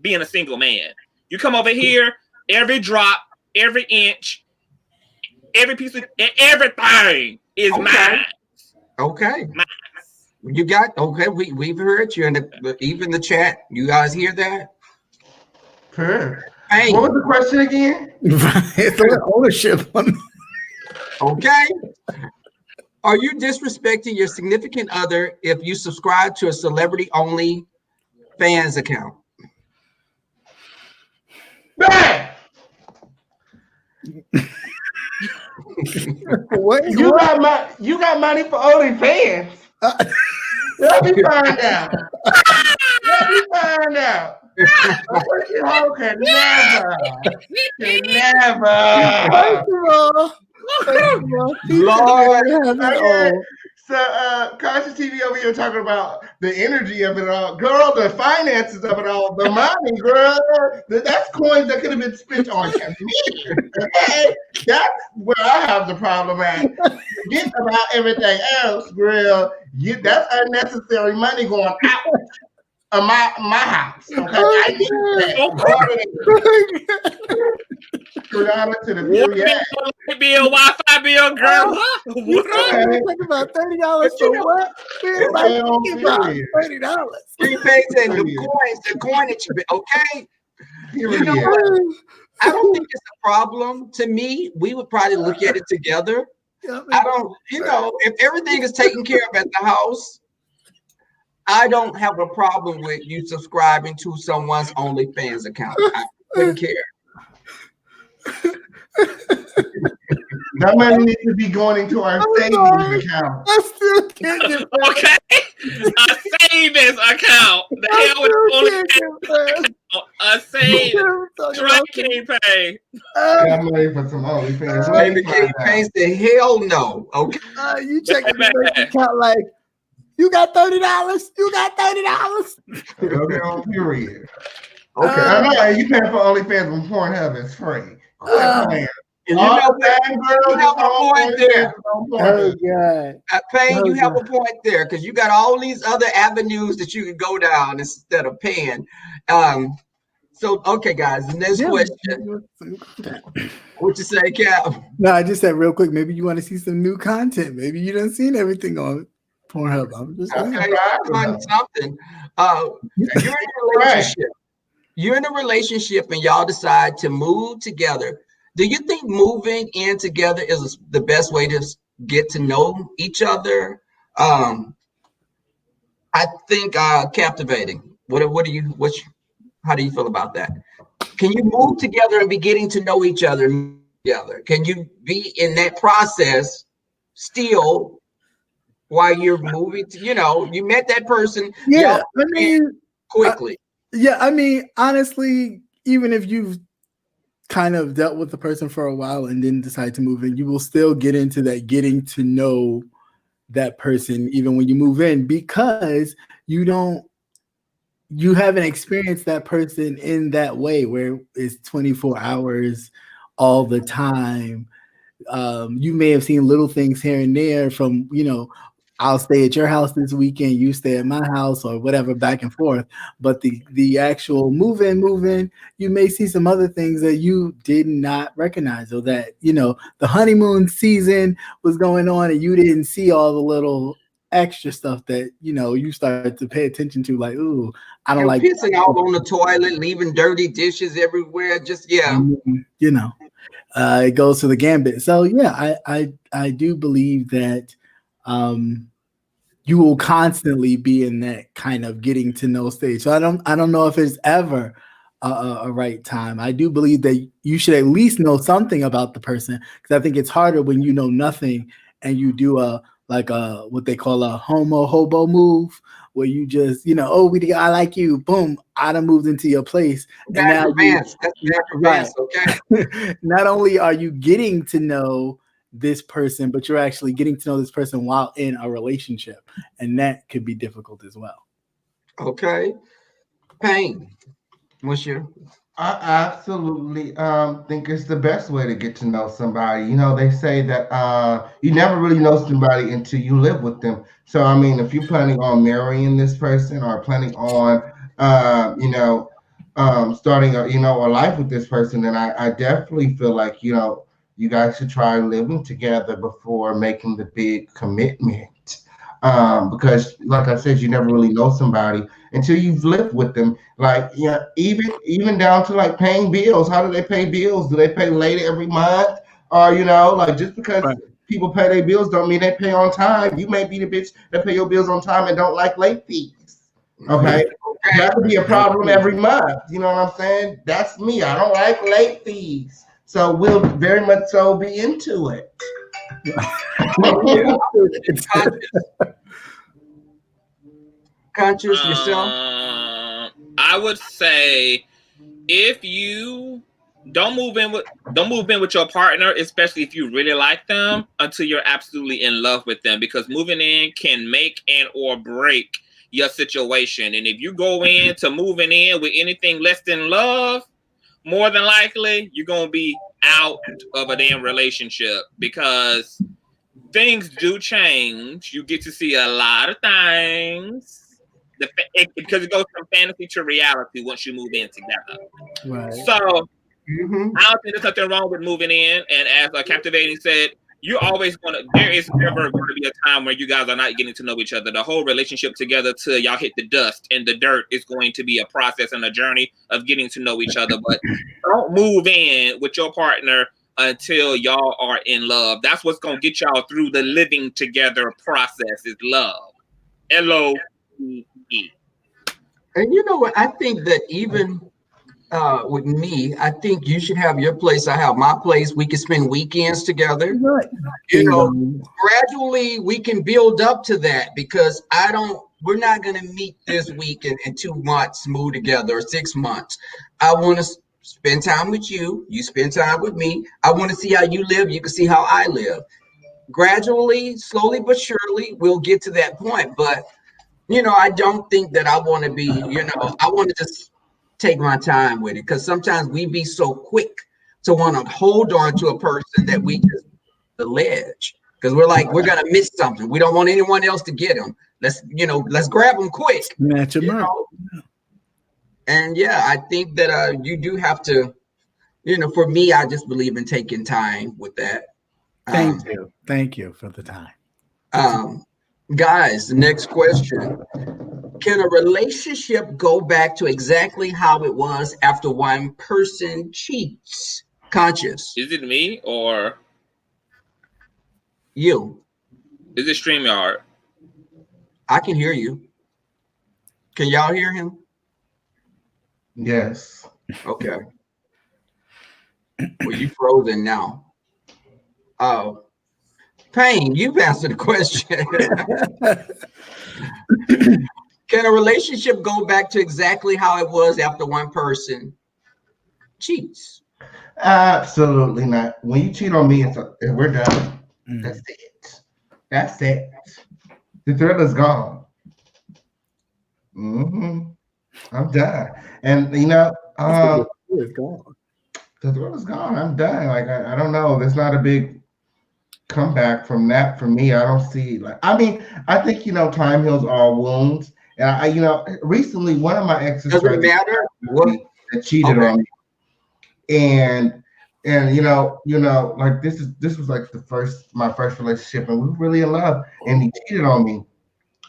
being a single man. You come over here, every drop, every inch, every piece of everything is mine. Okay. Mine. You got we've heard you even the chat. You guys hear that? Sure. Hey. What was the question again? It's an ownership. Okay. Are you disrespecting your significant other if you subscribe to a celebrity only fans account? Bang! What? You got money for OnlyFans? Let me find out. Can never. First of all, Lord. Okay. So, Conscious TV over here talking about the energy of it all. Girl, the finances of it all, the money, girl. That's coins that could have been spent on me. Okay? That's where I have the problem at. Forget about everything else, girl. That's unnecessary money going out of my house. Okay? I need that. Brianna to the period. Water bill, Wi-Fi bill, girl. What? Talking about $30 for what? $30. Prepaid and the coinage, okay? Period. You know what? I don't think it's a problem. To me, we would probably look at it together. I don't, if everything is taken care of at the house, I don't have a problem with you subscribing to someone's OnlyFans account. I wouldn't care. That money needs to be going into our savings account. I still can't get back. Okay, a savings account. The hell with a savings. Drake can't pay. I'm ready for some OnlyFans. Baby King pays the hell no. Okay. You check the bank account like, you got $30? You got $30? Okay, on period. Okay, I know you paying for OnlyFans when Pornhub is free. You have a point there. Oh God, Payne, you have a point there because you got all these other avenues that you can go down instead of paying. So okay, guys, the next question. What you say, Cap? No, I just said real quick. Maybe you want to see some new content. Maybe you done seen everything on Pornhub. I'm just on something. You're in a relationship. You're in a relationship, and y'all decide to move together. Do you think moving in together is the best way to get to know each other? I think captivating. How do you feel about that? Can you move together and be getting to know each other together? Can you be in that process still while you're moving? You met that person. Yeah, I mean, quickly. I mean, honestly, even if you've kind of dealt with the person for a while and then decide to move in, you will still get into that getting to know that person even when you move in, because you haven't experienced that person in that way where it's 24 hours all the time. You may have seen little things here and there from, I'll stay at your house this weekend, you stay at my house, or whatever, back and forth. But the actual move in, you may see some other things that you did not recognize, or that, the honeymoon season was going on and you didn't see all the little extra stuff that, you started to pay attention to, like, ooh, I don't like pissing all on the toilet, leaving dirty dishes everywhere. Just, it goes to the gambit. So yeah, I do believe that you will constantly be in that kind of getting to know stage. So I don't know if it's ever a right time. I do believe that you should at least know something about the person, because I think it's harder when you know nothing and you do what they call a hobo move, where you just, I like you, boom, I done moved into your place. And now that's right. Okay. Not only are you getting to know this person, but you're actually getting to know this person while in a relationship, and that could be difficult as well. Okay. Payne, what's your? I absolutely think it's the best way to get to know somebody. They say that you never really know somebody until you live with them. So, I mean, if you're planning on marrying this person or planning on, starting a life with this person, then I definitely feel like, you guys should try living together before making the big commitment. Because, like I said, you never really know somebody until you've lived with them. Like, even down to like paying bills. How do they pay bills? Do they pay late every month? Or, just because people pay their bills don't mean they pay on time. You may be the bitch that pay your bills on time and don't like late fees. Okay? That could be a problem every month. You know what I'm saying? That's me. I don't like late fees. So we'll very much so be into it. Conscious yourself? I would say if you don't move in with your partner, especially if you really like them, until you're absolutely in love with them, because moving in can make and or break your situation. And if you go into moving in with anything less than love, more than likely you're gonna be out of a damn relationship, because things do change. You get to see a lot of things. Because it goes from fantasy to reality once you move in together. Right. So I don't think there's nothing wrong with moving in. And as Captivating said, there is never going to be a time where you guys are not getting to know each other. The whole relationship together till y'all hit the dust and the dirt is going to be a process and a journey of getting to know each other. But don't move in with your partner until y'all are in love. That's what's going to get y'all through the living together process, is love. L-O-V-E. And you know what? I think that even with me, I think you should have your place. I have my place. We can spend weekends together. Right. You know, gradually we can build up to that, because we're not going to meet this week and 2 months move together, or 6 months. I want to spend time with you. You spend time with me. I want to see how you live. You can see how I live. Gradually, slowly but surely, we'll get to that point. But, you know, I don't think that I want to be, I want to just take my time with it, because sometimes we be so quick to want to hold on to a person that we just the ledge, because we're like, we're gonna miss something. We don't want anyone else to get them. Let's grab them quick. Match them up. And yeah, I think that you do have to, for me, I just believe in taking time with that. Thank you for the time. Guys, the next question. Can a relationship go back to exactly how it was after one person cheats? Conscious. Is it me or you? Is it StreamYard? I can hear you. Can y'all hear him? Yes. Okay. Well, you frozen now. Oh, Payne, you've answered the question. Can a relationship go back to exactly how it was after one person cheats? Absolutely not. When you cheat on me, we're done. That's it. That's it. The thrill is gone. I'm done. And the thrill is gone. The thrill is gone. I'm done. Like I don't know. There's not a big comeback from that for me. I don't see. I think time heals all wounds. And I recently one of my exes doesn't matter what that cheated on me, and like this was like my first relationship, and we were really in love, and he cheated on me.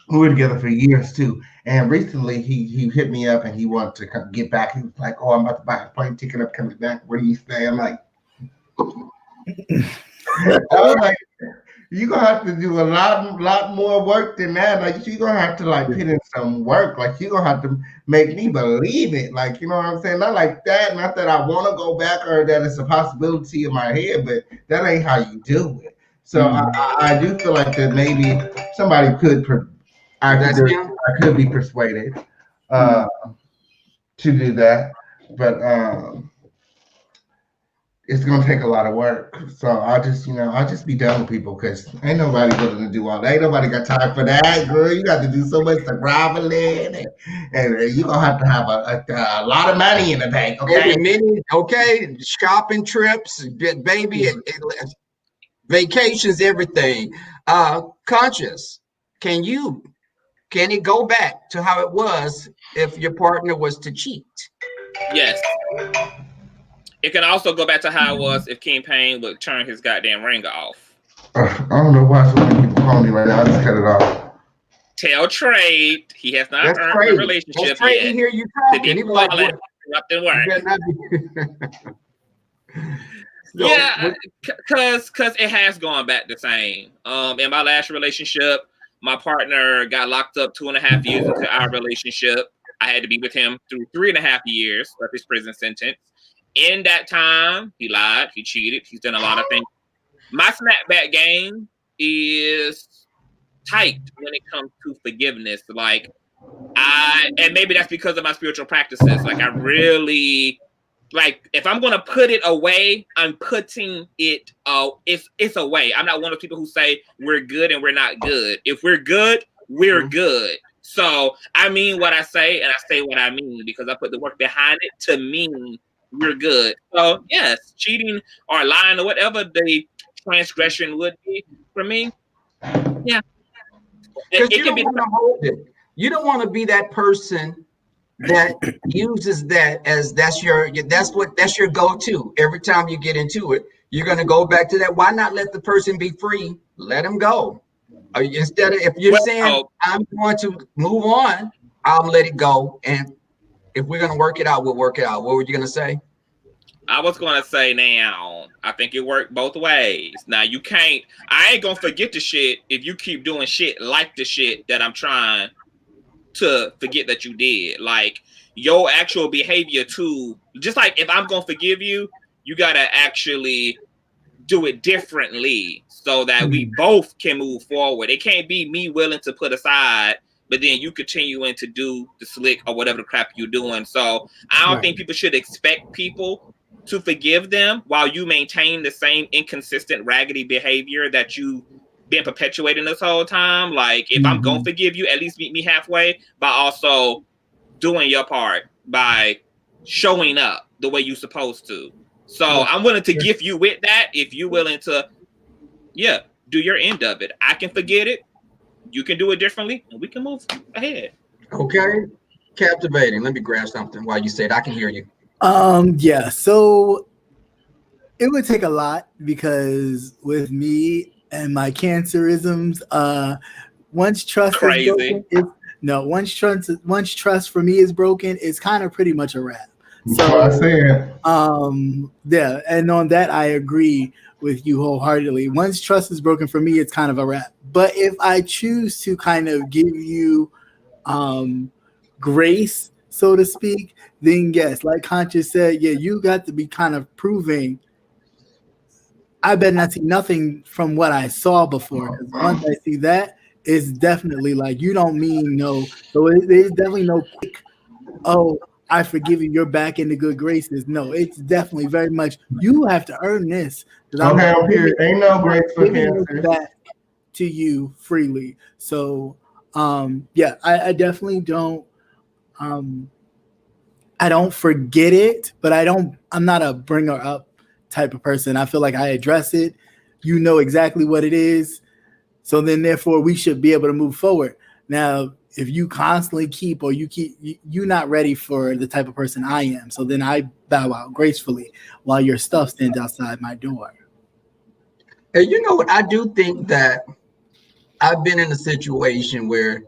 We were together for years too, and recently he hit me up and he wanted to get back. He was like, "Oh, I'm about to buy a plane ticket. I'm coming back. Where do you stay?" I'm like, I was like, you're gonna have to do a lot more work than that. Like you're gonna have to put in some work. Like you're gonna have to make me believe it. Like, you know what I'm saying? Not like that. Not that I want to go back or that it's a possibility in my head, but that ain't how you do it. So I do feel like that maybe somebody I could be persuaded to do that, but it's gonna take a lot of work. So I'll just be done with people, because ain't nobody willing to do all that. Ain't nobody got time for that, girl. You got to do so much traveling, and you gonna have to have a lot of money in the bank. Okay, shopping trips, baby, vacations, everything. Conscious. Can it go back to how it was if your partner was to cheat? Yes. It can also go back to how it was if King Payne would turn his goddamn ringer off. I don't know why so many people call me right now. I just cut it off. Tell Trade he has not earned the relationship yet. He hear you talking. He like, nothing work. Yeah, because it has gone back the same. In my last relationship, my partner got locked up 2.5 years into our relationship. I had to be with him through 3.5 years of his prison sentence. In that time, he lied, he cheated, he's done a lot of things. My snapback game is tight when it comes to forgiveness. And maybe that's because of my spiritual practices. Like I really Like if I'm gonna put it away, I'm putting it it's away. I'm not one of those people who say we're good and we're not good. If we're good, we're good. So I mean what I say and I say what I mean because I put the work behind it to mean we're good. So yes, cheating or lying or whatever the transgression would be for me. Yeah. Because It you can don't be want to hold it. You don't want to be that person that uses that as that's your go-to. Every time you get into it, you're gonna go back to that. Why not let the person be free? Let them go. Instead of if you're saying well, I'm going to move on, I'll let it go. And if we're gonna work it out, we'll work it out. What were you gonna say? I was gonna say now, I think it worked both ways. Now you can't. I ain't gonna forget the shit if you keep doing shit like the shit that I'm trying to forget that you did. Like your actual behavior too. Just like if I'm gonna forgive you, you gotta actually do it differently so that we both can move forward. It can't be me willing to put aside, but then you continuing to do the slick or whatever the crap you're doing. So I don't think people should expect people to forgive them while you maintain the same inconsistent, raggedy behavior that you been perpetuating this whole time. Like if I'm gonna forgive you, at least meet me halfway by also doing your part by showing up the way you're supposed to. So I'm willing to gift you with that if you're willing to, do your end of it. I can forget it. You can do it differently, and we can move ahead. Okay, captivating. Let me grab something while you said I can hear you. Yeah, so it would take a lot because with me and my cancerisms, once trust is Crazy. broken, once trust for me is broken, it's kind of pretty much a wrap. That's what I said. Yeah, and on that I agree with you wholeheartedly. Once trust is broken for me, it's kind of a wrap. But if I choose to kind of give you grace, so to speak, then yes, like Conscious said, yeah, you got to be kind of proving. I better not see nothing from what I saw before, because once I see that, it's definitely like you don't mean no. So there's definitely no quick, oh, I forgive you, you're back in the good graces. No, it's definitely very much you have to earn this. Okay, I'm here. Ain't no grace for giving Cancer. it back to you freely. So yeah, I definitely don't I don't forget it, but I'm not a bringer up type of person. I feel like I address it. You know exactly what it is. So then therefore we should be able to move forward. Now, if you constantly you're not ready for the type of person I am. So then I bow out gracefully while your stuff stands outside my door. And you know what? I do think that I've been in a situation where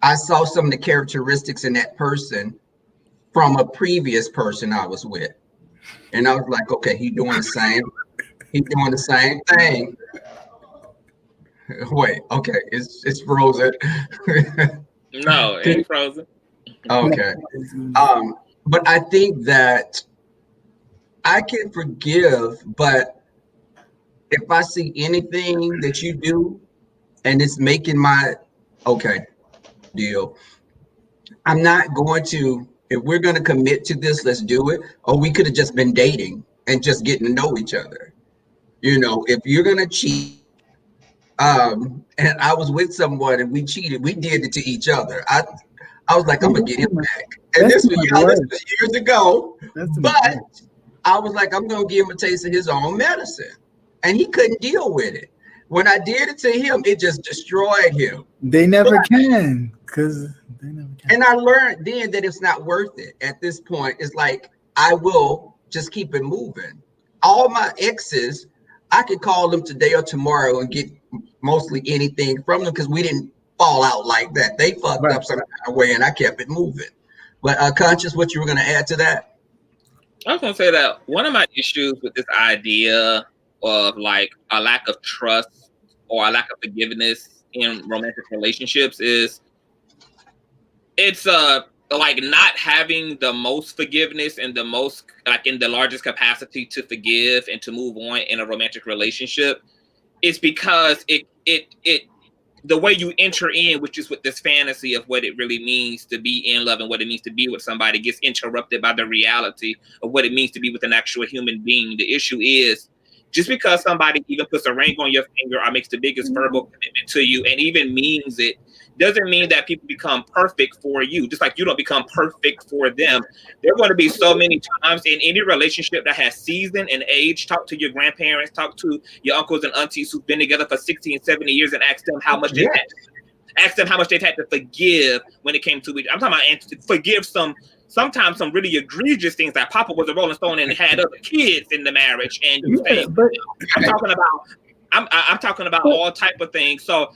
I saw some of the characteristics in that person from a previous person I was with. And I was like, okay, he's doing the same thing. Wait, okay, it's frozen. No, it ain't frozen. Okay. But I think that I can forgive, but if I see anything that you do and it's making my deal, I'm not going to, if we're going to commit to this, let's do it. Or we could have just been dating and just getting to know each other. You know, if you're going to cheat, and I was with someone and we cheated, we did it to each other. I was like, I'm going to get him back. And this was years ago. But I was like, I'm going to give him a taste of his own medicine. And he couldn't deal with it. When I did it to him, it just destroyed him. They never can, because they never can. And I learned then that it's not worth it. At this point, it's like I will just keep it moving. All my exes, I could call them today or tomorrow and get mostly anything from them because we didn't fall out like that. They fucked up some kind of way, and I kept it moving. But Conscious, what you were going to add to that? I was going to say that one of my issues with this idea of like a lack of trust or a lack of forgiveness in romantic relationships is it's like not having the most forgiveness and the most like in the largest capacity to forgive and to move on in a romantic relationship is because it the way you enter in, which is with this fantasy of what it really means to be in love and what it means to be with somebody, gets interrupted by the reality of what it means to be with an actual human being. The issue is, just because somebody even puts a ring on your finger or makes the biggest verbal commitment to you and even means it, doesn't mean that people become perfect for you. Just like you don't become perfect for them. There are going to be so many times in any relationship that has season and age. Talk to your grandparents, talk to your uncles and aunties who've been together for 60 and 70 years and ask them how much they've had to forgive when it came to it. I'm talking about forgive sometimes some really egregious things, like Papa was a Rolling Stone and had other kids in the marriage, and you say, I'm talking about all type of things. So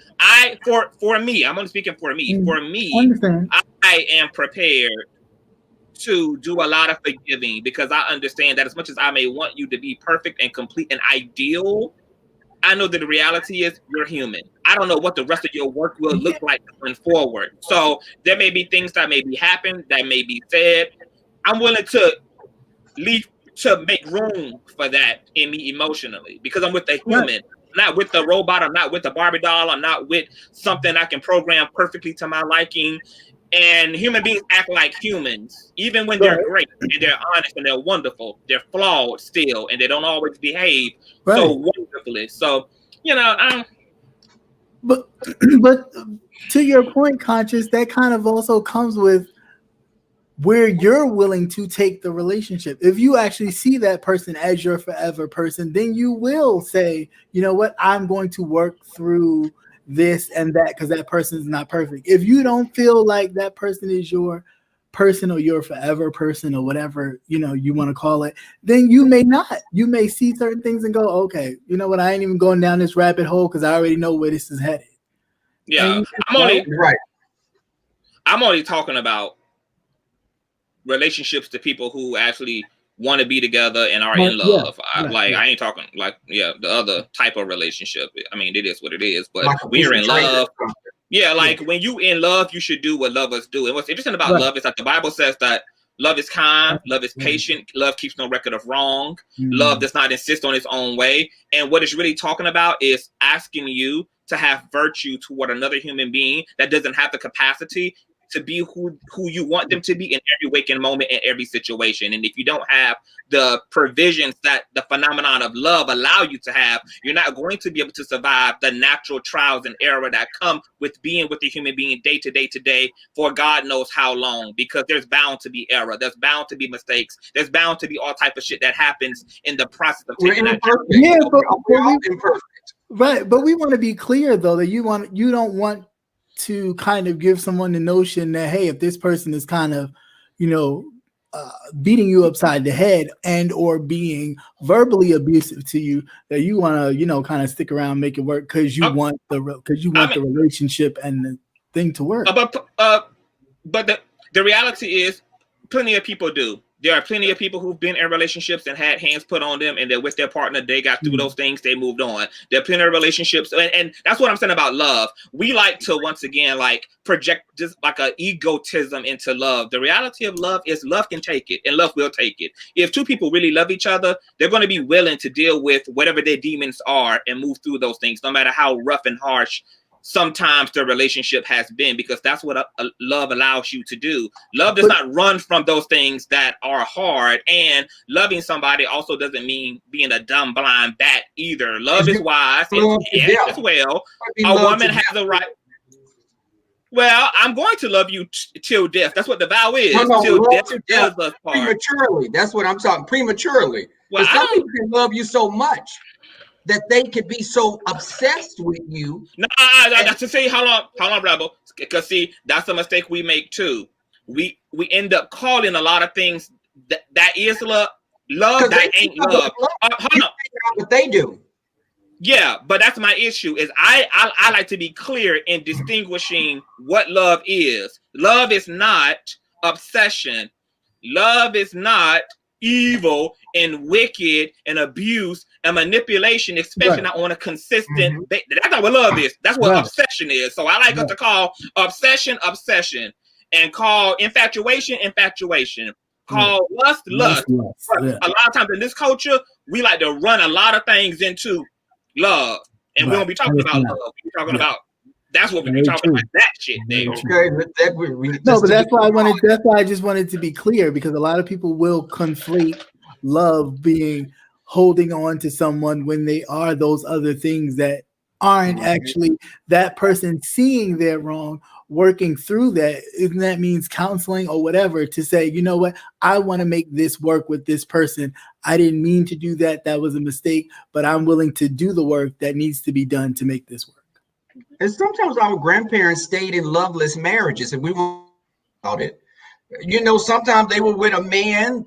for me, I'm only speaking for me. For me, I am prepared to do a lot of forgiving, because I understand that as much as I may want you to be perfect and complete and ideal, I know that the reality is you're human. I don't know what the rest of your work will look like going forward. So there may be things that may be happening, that may be said. I'm willing to leave to make room for that in me emotionally, because I'm with a human, not with the robot. I'm not with the Barbie doll. I'm not with something I can program perfectly to my liking. And human beings act like humans, even when they're great and they're honest and they're wonderful. They're flawed still, and they don't always behave so wonderfully. So, but to your point, Conscious, that kind of also comes with where you're willing to take the relationship. If you actually see that person as your forever person, then you will say, you know what, I'm going to work through this and that, because that person is not perfect. If you don't feel like that person is your person or your forever person or whatever, you want to call it, then you may not. You may see certain things and go, okay, you know what, I ain't even going down this rabbit hole because I already know where this is headed. Yeah, I'm only talking about relationships to people who actually want to be together and are in love. I ain't talking like the other type of relationship. I mean, it is what it is, but like when you're in love, when you in love, you should do what lovers do. And what's interesting about love is that the Bible says that love is kind, love is patient, love keeps no record of wrong, love does not insist on its own way. And what it's really talking about is asking you to have virtue toward another human being that doesn't have the capacity to be who you want them to be in every waking moment, in every situation. And if you don't have the provisions that the phenomenon of love allow you to have, you're not going to be able to survive the natural trials and error that come with being with a human being day to day for God knows how long, because there's bound to be error. There's bound to be mistakes. There's bound to be all type of shit that happens in the process of taking that journey. Yeah, but we want to be clear though, that you don't want to kind of give someone the notion that, hey, if this person is kind of, beating you upside the head and or being verbally abusive to you, that you want to, kind of stick around, make it work because you want the relationship and the thing to work. But the reality is, plenty of people do. There are plenty of people who've been in relationships and had hands put on them, and they're with their partner. They got through those things. They moved on. There are plenty of relationships. And that's what I'm saying about love. We like to, once again, project just like an egotism into love. The reality of love is love can take it, and love will take it. If two people really love each other, they're going to be willing to deal with whatever their demons are and move through those things, no matter how rough and harsh sometimes the relationship has been, because that's what love allows you to do. Love does not run from those things that are hard, and loving somebody also doesn't mean being a dumb blind bat either. Love is wise as well. A woman has a right. Well, I'm going to love you till death. That's what the vow is. Till death does us part. Prematurely. That's what I'm talking. Prematurely. Well, some people can love you so much that they could be so obsessed with you. No, that's to say, hold on, Rebel. Because see, that's a mistake we make too. We end up calling a lot of things that is love that ain't love. Hold on. What they do. Yeah, but that's my issue. Is I like to be clear in distinguishing what love is. Love is not obsession. Love is not evil and wicked and abuse and manipulation, especially not on a consistent basis. That's not what love is. That's what obsession is. So I like us to call obsession, and call infatuation, call lust. A lot of times in this culture, we like to run a lot of things into love, and we don't be talking about love. We're talking about That's what we be talking about. That shit there. Okay, but that's why I wanted. That's why I just wanted to be clear, because a lot of people will conflate love being holding on to someone when they are those other things that aren't actually that person seeing their wrong, working through that. Isn't that means counseling or whatever to say, you know what, I want to make this work with this person. I didn't mean to do that. That was a mistake, but I'm willing to do the work that needs to be done to make this work. And sometimes our grandparents stayed in loveless marriages, and we were about it. You know, sometimes they were with a man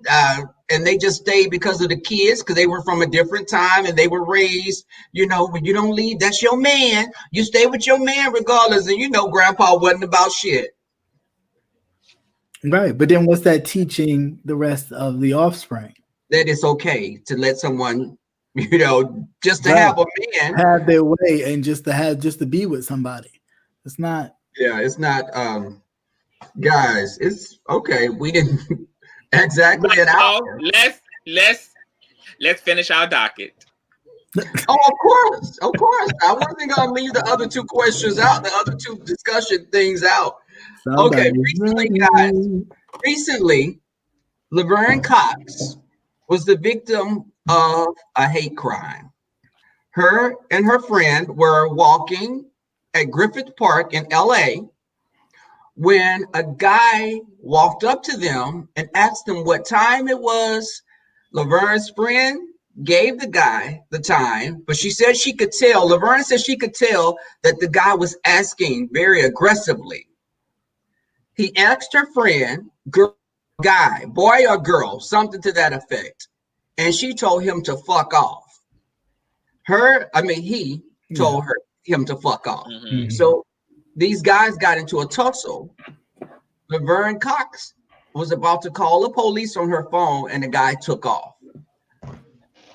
and they just stayed because of the kids, because they were from a different time and they were raised, you know, when you don't leave, that's your man. You stay with your man regardless. And, you know, grandpa wasn't about shit. Right. But then what's that teaching the rest of the offspring? That it's okay to let someone, you know, just to have a man. Have their way and just to be with somebody. It's not. Yeah, it's not. Guys, it's okay. We didn't exactly an hour. Let's finish our docket. Oh, of course. I wasn't gonna leave the other two questions out, the other two discussion things out. Okay, recently, Laverne Cox was the victim of a hate crime. Her and her friend were walking at Griffith Park in LA when a guy walked up to them and asked them what time it was. Laverne's friend gave the guy the time, but she said she could tell, Laverne said she could tell that the guy was asking very aggressively. He asked her friend, girl, guy, boy or girl, something to that effect. And she told him to fuck off. He told him to fuck off. Mm-hmm. So these guys got into a tussle. Laverne Cox was about to call the police on her phone, and the guy took off.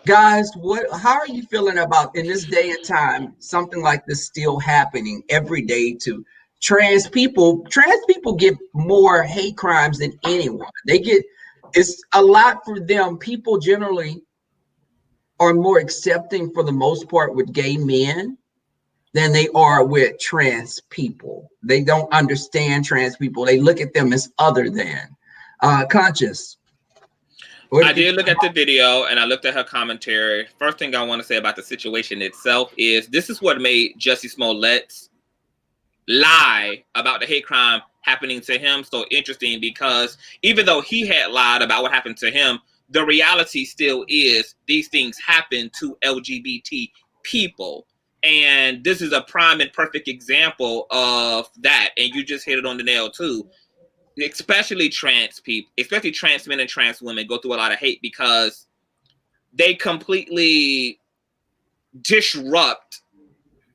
Guys, how are you feeling about, in this day and time, something like this still happening every day to trans people? Trans people get more hate crimes than anyone. It's a lot for them. People generally are more accepting for the most part with gay men than they are with trans people. They don't understand trans people. They look at them as other than. Conscious. I did look at the video and I looked at her commentary. First thing I want to say about the situation itself is this is what made Jussie Smollett's lie about the hate crime happening to him so interesting, because even though he had lied about what happened to him, the reality still is these things happen to LGBT people. And this is a prime and perfect example of that. And you just hit it on the nail too. Especially trans people, especially trans men and trans women go through a lot of hate because they completely disrupt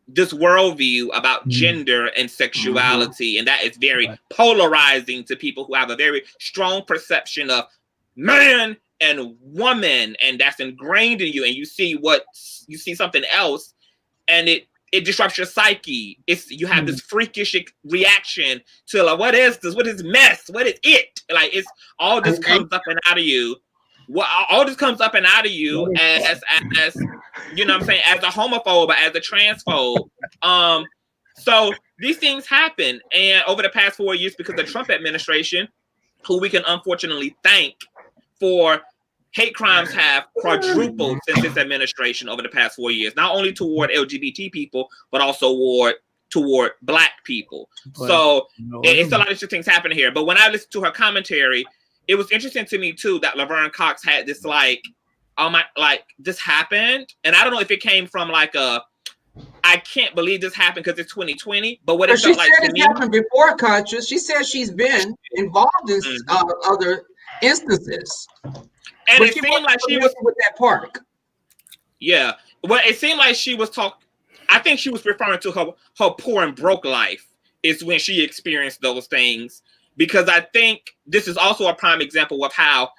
this worldview about gender and sexuality. And that is very polarizing to people who have a very strong perception of man and woman. And that's ingrained in you. And you see something else and it disrupts your psyche. You have this freakish reaction to like, what is this? What is mess? What is it? Like it's all this comes up and out of you. All this comes up and out of you as you know what I'm saying, as a homophobe, as a transphobe. So these things happen, and over the past 4 years, because the Trump administration, who we can unfortunately thank for, hate crimes have quadrupled since this administration over the past 4 years, not only toward LGBT people, but also toward Black people. So it's a lot of interesting things happening here. But when I listened to her commentary, it was interesting to me too that Laverne Cox had this this happened. And I don't know if it came from I can't believe this happened because it's 2020, but what it felt like to me. It happened before, Conscious. She said she's been involved in other instances. And it seemed like she was with that park. Yeah. Well, it seemed like she was I think she was referring to her poor and broke life is when she experienced those things. Because I think this is also a prime example of how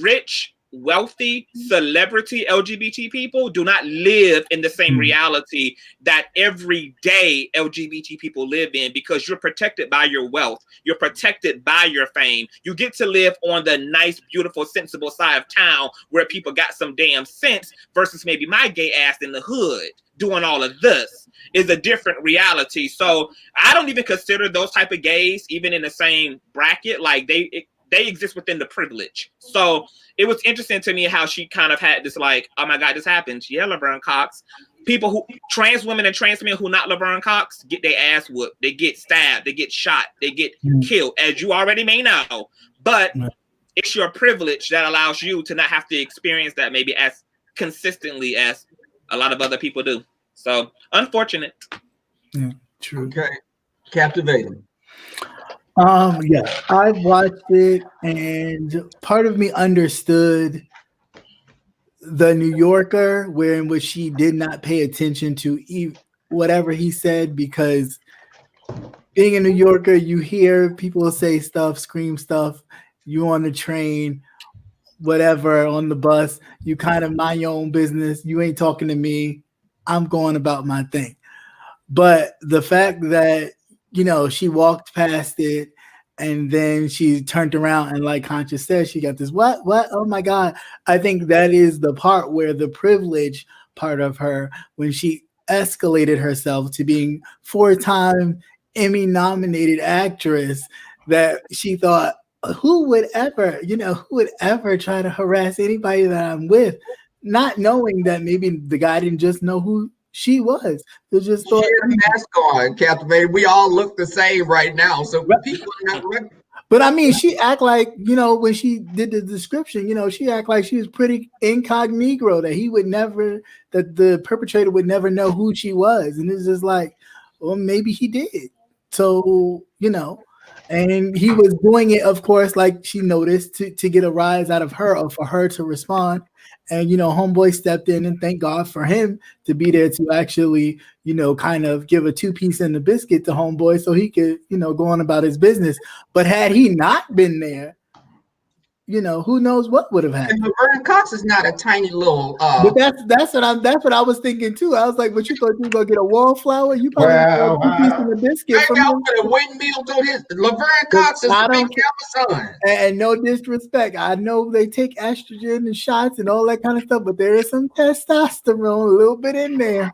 rich wealthy celebrity LGBT people do not live in the same reality that everyday LGBT people live in, because you're protected by your wealth. You're protected by your fame. You get to live on the nice, beautiful, sensible side of town where people got some damn sense, versus maybe my gay ass in the hood doing all of this is a different reality. So I don't even consider those type of gays even in the same bracket. Like they exist within the privilege. So it was interesting to me how she kind of had this like, oh my God, this happens. Yeah, Laverne Cox. People who, trans women and trans men who not Laverne Cox, get their ass whooped. They get stabbed. They get shot. They get killed, as you already may know. But it's your privilege that allows you to not have to experience that maybe as consistently as a lot of other people do. So unfortunate. Yeah, true. Okay. Captivating. Yeah, I watched it, and part of me understood the New Yorker, in which she did not pay attention to whatever he said, because being a New Yorker, you hear people say stuff, scream stuff. You on the train, whatever, on the bus, you kind of mind your own business. You ain't talking to me. I'm going about my thing. But the fact that, she walked past it and then she turned around and, like Conscious said, she got this, what? Oh my God. I think that is the part where the privilege part of her, when she escalated herself to being 4-time Emmy nominated actress, that she thought, who would ever try to harass anybody that I'm with, not knowing that maybe the guy didn't just know who she was. They just thought, she had a mask on, Captivated. We all look the same right now, so people are not. But I mean, she act like, when she did the description, she act like she was pretty incognito, that that the perpetrator would never know who she was. And it's just like, well, maybe he did. So, and he was doing it, of course, like she noticed, to get a rise out of her, or for her to respond. And, homeboy stepped in, and thank God for him to be there to actually, kind of give a 2-piece in the biscuit to homeboy so he could, go on about his business. But had he not been there, who knows what would have happened. And Laverne Cox is not a tiny little. But that's what I was thinking too. I was like, "What you thought you were gonna get a wallflower? You probably got 2 pieces of biscuit maybe from I'll him." put a windmill through his. Laverne Cox is the big Amazon. And no disrespect, I know they take estrogen and shots and all that kind of stuff, but there is some testosterone, a little bit in there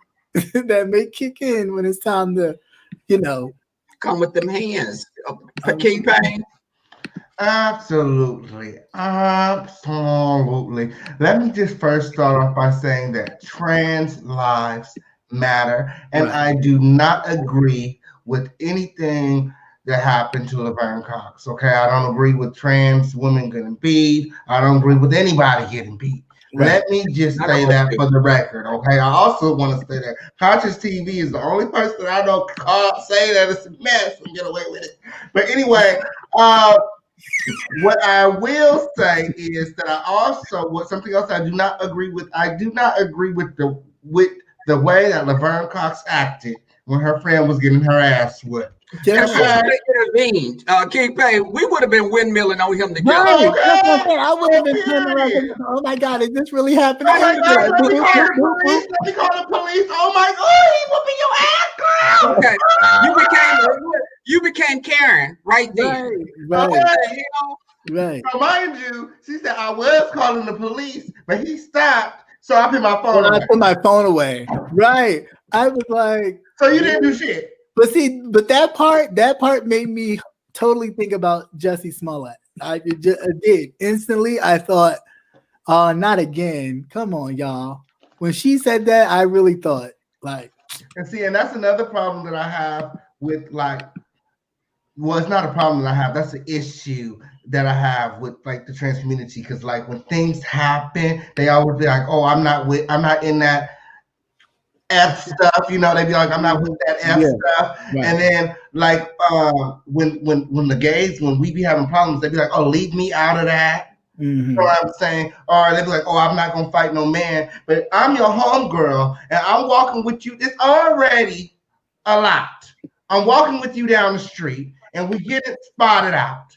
that may kick in when it's time to, come with them hands. King Payne. Absolutely. Let me just first start off by saying that trans lives matter, and I do not agree with anything that happened to Laverne Cox. Okay, I don't agree with trans women getting beat. I don't agree with anybody getting beat. Right. Let me just say that for the record, okay? I also want to say that Conscious TV is the only person that I know can't say that it's a mess and get away with it. But anyway, what I will say is that something else I do not agree with. I do not agree with the way that Laverne Cox acted when her friend was getting her ass whipped. If she intervened, King Payne, we would have been windmilling on him together. Right. Okay. I would have been turning around. Oh my God, is this really happening? Oh my God, let me call the police. Oh my God, he whooping your ass, girl. Okay, you became Karen right there. Right. So mind you, she said I was calling the police, but he stopped, so I put my phone away. I put my phone away. Right. I was like, so you didn't do shit. But that part made me totally think about Jussie Smollett. I did. Instantly, I thought, not again. Come on, y'all. When she said that, I really thought, like. And that's another problem that I have with, like, well, it's not a problem that I have. That's an issue that I have with, like, the trans community. Because, like, when things happen, they always be like, oh, I'm not in that F stuff, they be like, I'm not with that F stuff. Right. And then, like, when the gays, when we be having problems, they be like, oh, leave me out of that. Mm-hmm. You know what I'm saying? Or they be like, oh, I'm not gonna fight no man, but I'm your homegirl and I'm walking with you. It's already a lot. I'm walking with you down the street and we get it spotted out.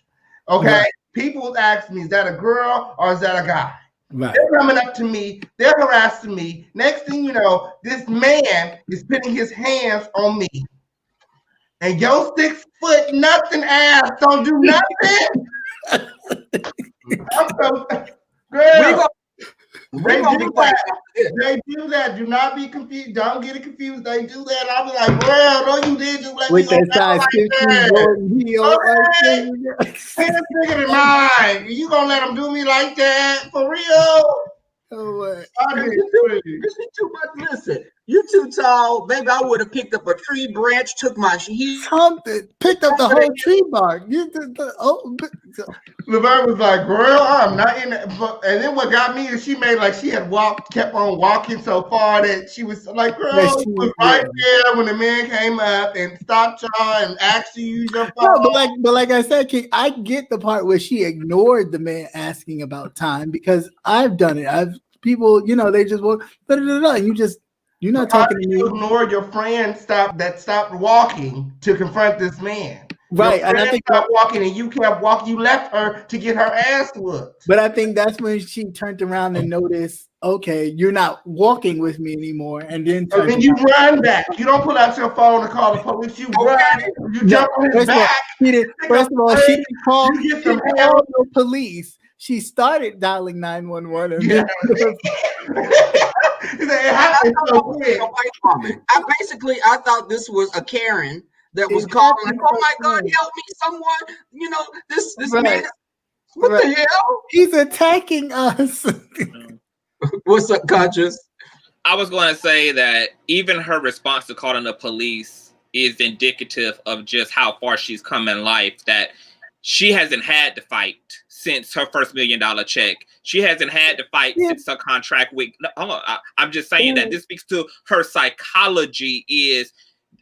Okay. Right. People ask me, is that a girl or is that a guy? Right. They're coming up to me. They're harassing me. Next thing you know, this man is putting his hands on me. And your 6 foot nothing ass don't do nothing. I'm so, girl. They do that. They do that. Do not be confused. Don't get it confused. They do that. I'll be like, bro, no, you did. Just let with me that size 15 Jordan heel. His bigger than mine. You gonna let them do me like that for real? Oh, what? You too much. Listen, you too tall, baby. I would have picked up a tree branch, took my something, picked up the whole tree bark. Laverne was like, girl, I'm not in it. And then what got me is she made like she had kept on walking so far that she was like, girl, she was right there when the man came up and stopped y'all and asked you to use your phone. No, but like I said, King, I get the part where she ignored the man asking about time because I've done it. People, they just walk, and you're not talking to me. You ignore your friend stopped walking to confront this man. Right, and I think stopped walking, and you kept walking. You left her to get her ass whooped. But I think that's when she turned around and noticed, okay, you're not walking with me anymore, and then you run back. You don't pull out your phone to call the police. You run. You jump on his back. First of all, she didn't call the police. She started dialing 911. I thought this was a Karen that was calling. Like, oh my God, help me, someone! This man. What the hell? He's attacking us. What's up, Conscious? I was going to say that even her response to calling the police is indicative of just how far she's come in life. That she hasn't had to fight since her first $1 million check. She hasn't had to fight since her contract with. Hold on, I'm just saying that this speaks to her psychology. Is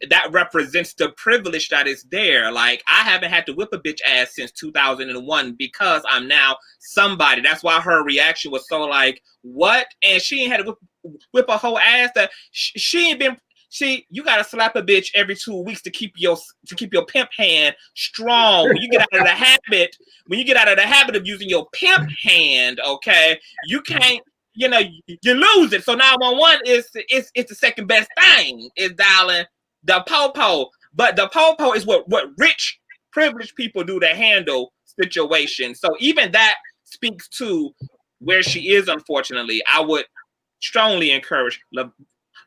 that represents the privilege that is there. Like, I haven't had to whip a bitch ass since 2001 because I'm now somebody. That's why her reaction was so like, what? And she ain't had to whip a whole ass. That she ain't been. You gotta slap a bitch every 2 weeks to keep your pimp hand strong. When you get out of the habit of using your pimp hand, okay, you can't. You lose it. So 911 is the second best thing. Is dialing the po-po. But the po-po is what rich, privileged people do to handle situations. So even that speaks to where she is. Unfortunately, I would strongly encourage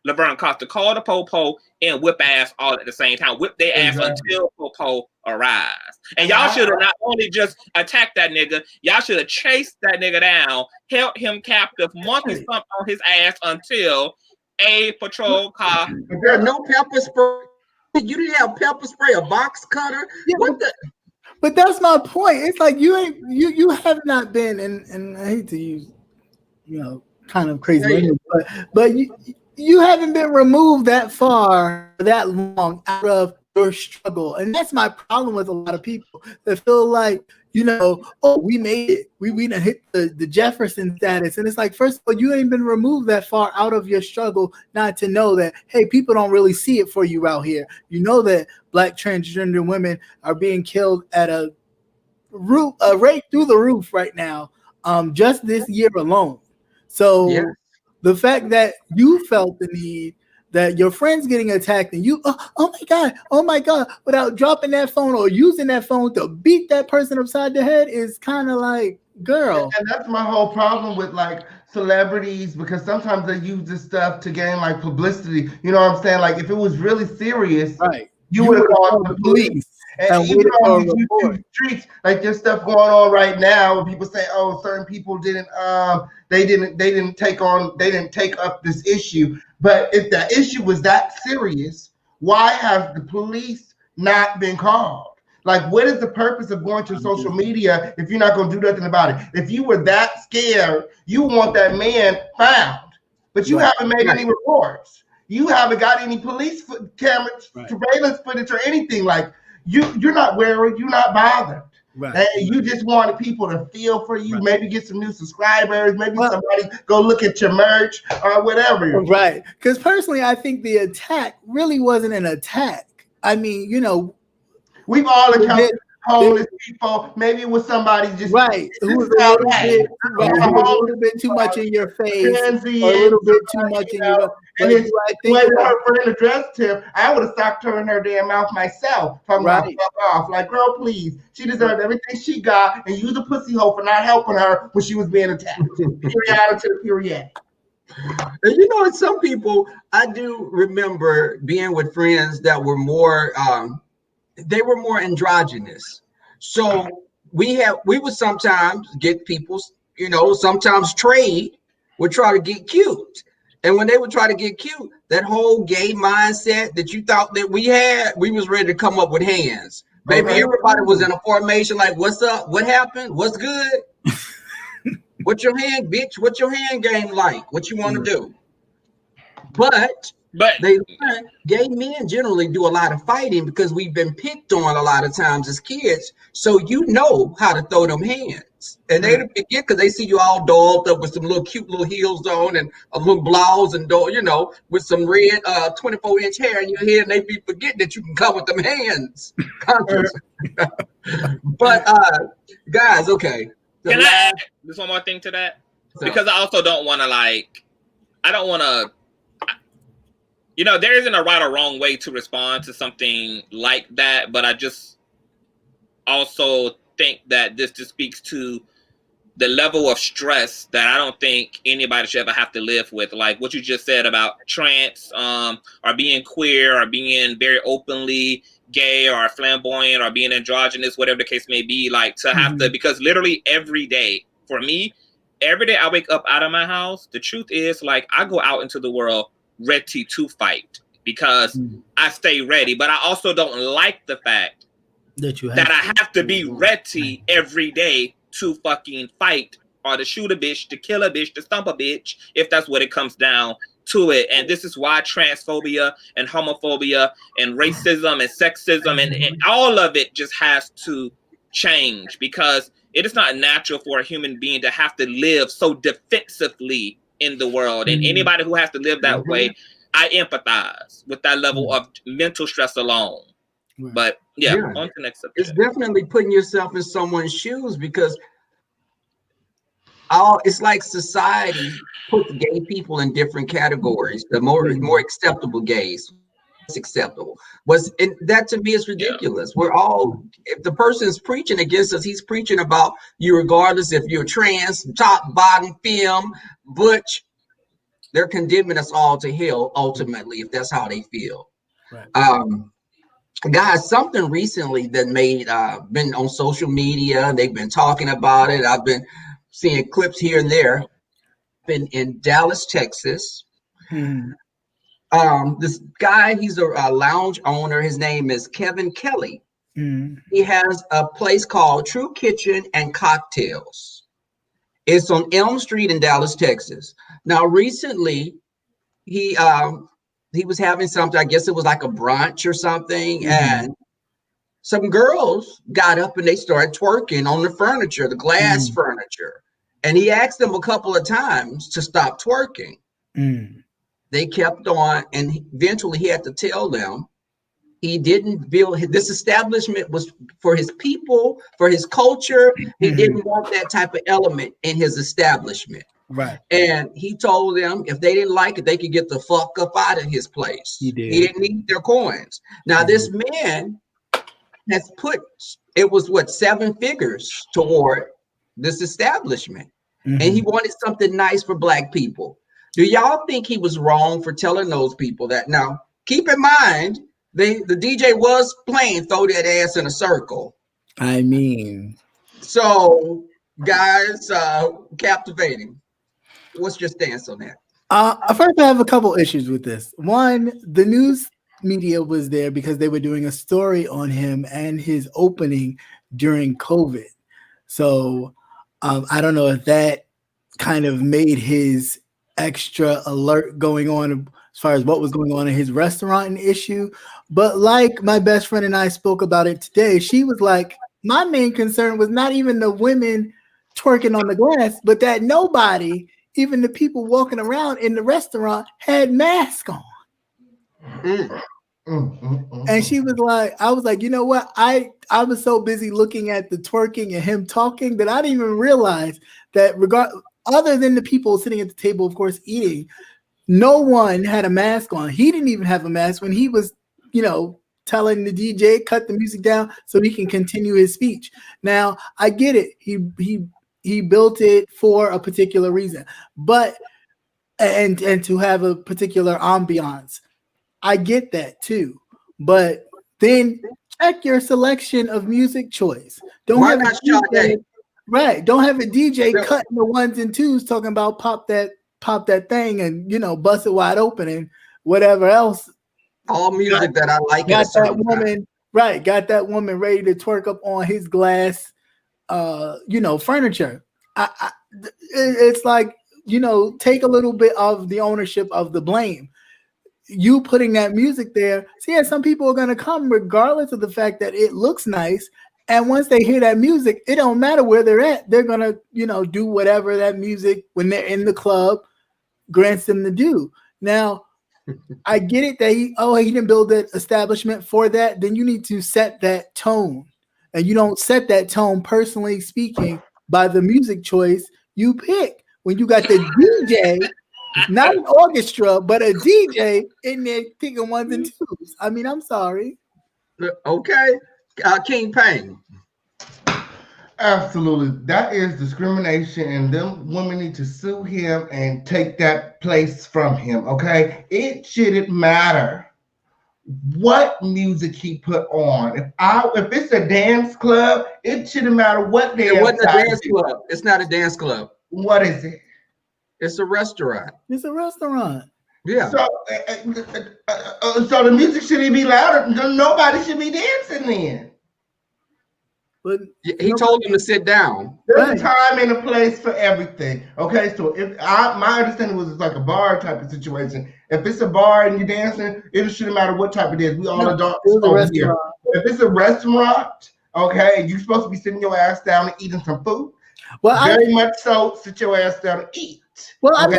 Laverne Costa to call the po-po and whip ass all at the same time. Whip their ass until po-po arrives. And y'all should have not only just attacked that nigga, y'all should have chased that nigga down, held him captive, monkey stomped on his ass until a patrol car. There's no pepper spray. You didn't have pepper spray, a box cutter. Yeah, but that's my point. It's like you have not been, and I hate to use, kind of crazy language, but you haven't been removed that far, that long out of your struggle. And that's my problem with a lot of people that feel like, we made it. We done hit the Jefferson status. And it's like, first of all, you ain't been removed that far out of your struggle not to know that, hey, people don't really see it for you out here. You know that Black transgender women are being killed at a rate through the roof right now, just this year alone. So the fact that you felt the need that your friend's getting attacked and you, oh my God, without dropping that phone or using that phone to beat that person upside the head is kind of like, girl. And that's my whole problem with like celebrities, because sometimes they use this stuff to gain like publicity. You know what I'm saying? Like if it was really serious, right, you would have called the police. And even on these YouTube streets, like there's stuff going on right now where people say, "Oh, certain people didn't take up this issue." But if the issue was that serious, why have the police not been called? Like, what is the purpose of going to social media if you're not going to do nothing about it? If you were that scared, you want that man found, but you haven't made any reports. You haven't got any police cameras, surveillance footage, or anything. Like you're not worried, you're not bothered. Right. And you just wanted people to feel for you, maybe get some new subscribers, maybe somebody go look at your merch or whatever. Right. Because personally, I think the attack really wasn't an attack. I mean, we've all encountered homeless people. Maybe it was somebody just right who was a little bit too much in your face, or a little bit too much in your. And it's the way that her friend addressed him, I would have socked her in her damn mouth myself. Talking about fuck off. Like, girl, please. She deserved everything she got, and you was a pussy hoe for not helping her when she was being attacked. Period to the period. And you know, some people, I do remember being with friends that were more, they were more androgynous. So we would sometimes get people, you know, sometimes trade would try to get cute. And when they would try to get cute, that whole gay mindset that you thought that we had, we was ready to come up with hands. Baby, everybody was in a formation like, what's up? What happened? What's good? What's your hand, bitch? What's your hand game like? What you want to do? But they learn gay men generally do a lot of fighting because we've been picked on a lot of times as kids. So you know how to throw them hands. And they forget because they see you all dolled up with some little cute little heels on and a little blouse and, you know, with some red 24-inch hair in your head. And they be forgetting that you can come with them hands. But guys, okay. Can I add just one more thing to that? Because I also don't want to I don't want to, you know, there isn't a right or wrong way to respond to something like that. But I just also think that this just speaks to the level of stress that I don't think anybody should ever have to live with. Like what you just said about trans, or being queer, or being very openly gay or flamboyant or being androgynous, whatever the case may be, like to have to, because literally every day for me, every day I wake up out of my house, the truth is like I go out into the world ready to fight because I stay ready. But I also don't like the fact that I have to be ready every day to fucking fight or to shoot a bitch, to kill a bitch, to stump a bitch, if that's what it comes down to it. And this is why transphobia and homophobia and racism and sexism and all of it just has to change, because it is not natural for a human being to have to live so defensively in the world. And anybody who has to live that way, I empathize with that level of mental stress alone. But on to the next subject. It's definitely putting yourself in someone's shoes, because it's like society puts gay people in different categories. The more acceptable gays, less acceptable. That to me is ridiculous. We're all, if the person is preaching against us, he's preaching about you regardless if you're trans, top, bottom, femme, butch. They're condemning us all to hell ultimately if that's how they feel. Guys, something recently that been on social media, they've been talking about it. I've been seeing clips here and there. Been in Dallas, Texas. This guy, he's a lounge owner. His name is Kevin Kelly. He has a place called True Kitchen and Cocktails. It's on Elm Street in Dallas, Texas. Now, recently, he was having something, I guess it was like a brunch or something, and some girls got up and they started twerking on the furniture, the glass furniture. And he asked them a couple of times to stop twerking. They kept on, and eventually he had to tell them he didn't build, this establishment was for his people, for his culture. He didn't want that type of element in his establishment. And he told them if they didn't like it, they could get the fuck up out of his place. He didn't need their coins. Now, this man has put, it was 7 figures toward this establishment. And he wanted something nice for Black people. Do y'all think he was wrong for telling those people that? Now, keep in mind, the DJ was playing Throw That Ass in a Circle. I mean. So, guys, captivating. What's your stance on that? First, I have a couple issues with this. One, the news media was there because they were doing a story on him and his opening during COVID. So I don't know if that kind of made his extra alert going on as far as what was going on in his restaurant an issue. But like my best friend and I spoke about it today, she was like, my main concern was not even the women twerking on the glass, but that nobody, even the people walking around in the restaurant, had masks on. And she was like, I was like, you know what? I was so busy looking at the twerking and him talking that I didn't even realize that other than the people sitting at the table, of course, eating, no one had a mask on. He didn't even have a mask when he was, telling the DJ cut the music down so he can continue his speech. Now, I get it. He built it for a particular reason, but and to have a particular ambiance. I get that too, but then check your selection of music choice. Don't have a DJ, right? Don't have a DJ cutting the ones and twos talking about pop that thing and bust it wide open and whatever else. All music that I like. Got that woman right. Got that woman ready to twerk up on his glass, furniture. It's like take a little bit of the ownership of the blame. You putting that music there. So yeah, some people are gonna come regardless of the fact that it looks nice. And once they hear that music, it don't matter where they're at. They're gonna, do whatever that music when they're in the club grants them to do. Now, I get it that he didn't build that establishment for that. Then you need to set that tone, and you don't set that tone, personally speaking, by the music choice you pick. When you got the DJ. Not an orchestra, but a DJ in there picking ones and twos. I mean, I'm sorry. Okay. King Payne. Absolutely. That is discrimination, and them women need to sue him and take that place from him, okay? It shouldn't matter what music he put on. If it's a dance club, it shouldn't matter what dance. It wasn't a dance club. It's not a dance club. What is it? It's a restaurant. It's a restaurant. Yeah. So the music shouldn't be louder. Nobody should be dancing then. But he told him to sit down. There's a time and a place for everything. Okay, so my understanding was it's like a bar type of situation. If it's a bar and you're dancing, it shouldn't matter what type it is. We all adults over here. If it's a restaurant, okay, you're supposed to be sitting your ass down and eating some food. Well, very much so. Sit your ass down and eat. Well, okay,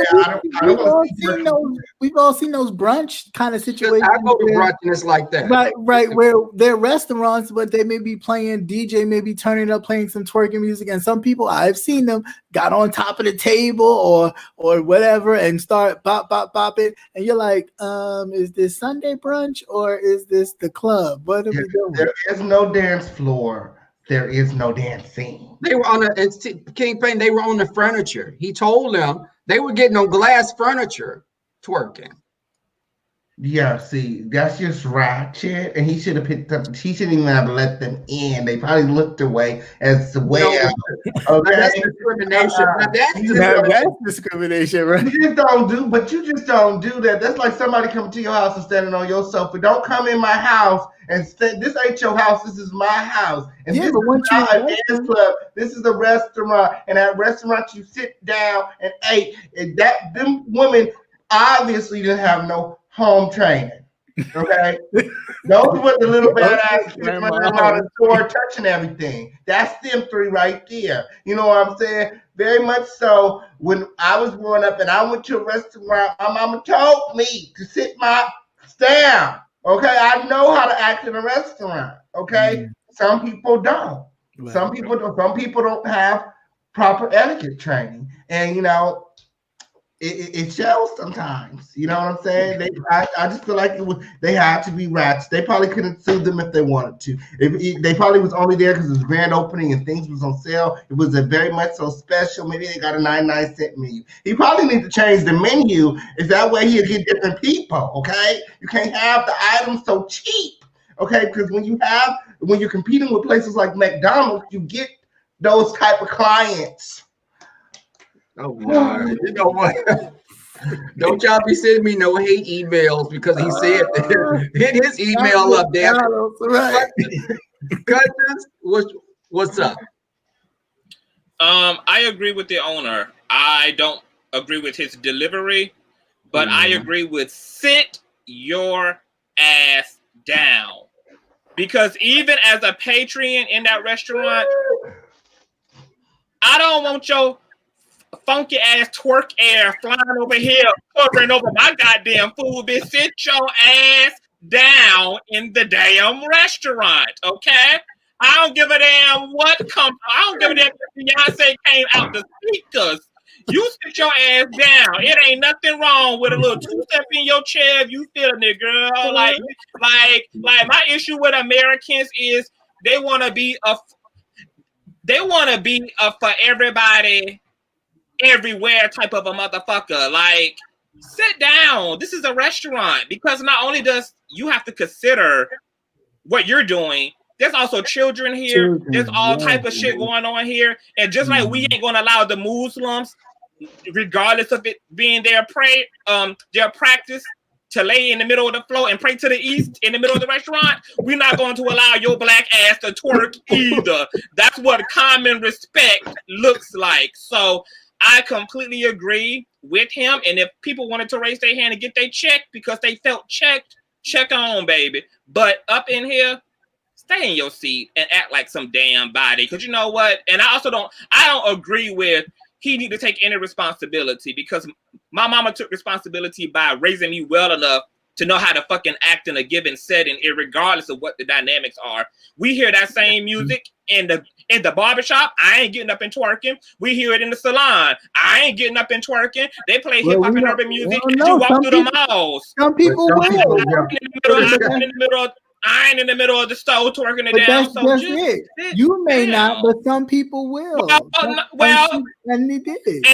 we've all seen those brunch kind of situations. I go to brunch and it's like that. Right, where they're restaurants, but they may be playing DJ, maybe turning up, playing some twerking music. And some people, I've seen them, got on top of the table or whatever and start bop it. And you're like, is this Sunday brunch or is this the club? What are we doing? There is no dance floor. There is no dancing. They were on King Payne. They were on the furniture. He told them they were getting on glass furniture, twerking. Yeah, see, that's just ratchet, and he should have picked up. He shouldn't even have let them in. They probably looked away as well. Okay, that's discrimination. That's discrimination, right? You just don't do that. That's like somebody coming to your house and standing on your sofa. Don't come in my house and say, "This ain't your house. This is my house." And this is not a dance club. This is a restaurant, and at restaurant you sit down and eat. And them women obviously didn't have no home training. Okay, those were the little badass kids running around the store touching everything. That's them three right there. You know what I'm saying? Very much so. When I was growing up and I went to a restaurant, my mama told me to sit my down. Okay, I know how to act in a restaurant. Okay, some people don't. Right. Some people don't have proper etiquette training, and it shows sometimes. You know what I'm saying? I just feel like they had to be rats. They probably couldn't sue them if they wanted to. They probably was only there because it was grand opening and things was on sale. It was a very much so special. Maybe they got a 99-cent menu. He probably need to change the menu. Is that way he'll get different people? Okay, you can't have the items so cheap. Okay, because when you're competing with places like McDonald's, you get those type of clients. Oh God! You know what? Don't y'all be sending me no hate emails because he said that. Hit his email up there. Right. Cousins, what's up? I agree with the owner. I don't agree with his delivery, but I agree with sit your ass down. Because even as a patron in that restaurant, I don't want your funky ass twerk air flying over here, covering over my goddamn food, bitch. Sit your ass down in the damn restaurant, okay? I don't give a damn what comes. I don't give a damn if Beyonce came out the speakers. You sit your ass down. It ain't nothing wrong with a little two-step in your chair if you feeling it, girl. Like my issue with Americans is they want to be a for everybody, everywhere type of a motherfucker. Like, sit down. This is a restaurant, because not only does you have to consider what you're doing, there's also children here. There's all type of shit going on here. And just like we ain't going to allow the Muslims, regardless of it being their practice, to lay in the middle of the floor and pray to the east in the middle of the restaurant, we're not going to allow your black ass to twerk either. That's what common respect looks like. So I completely agree with him. And if people wanted to raise their hand and get their check because they felt checked, check on, baby. But up in here, stay in your seat and act like some damn body. Because you know what? And I don't agree with he need to take any responsibility, because my mama took responsibility by raising me well enough to know how to fucking act in a given setting, regardless of what the dynamics are. We hear that same music in the barbershop. I ain't getting up and twerking. We hear it in the salon. I ain't getting up and twerking. They play hip hop and urban music. You walk through the malls. Some people will. I ain't in the middle of the store twerking it down. That's just it. You may not, but some people will. And they did.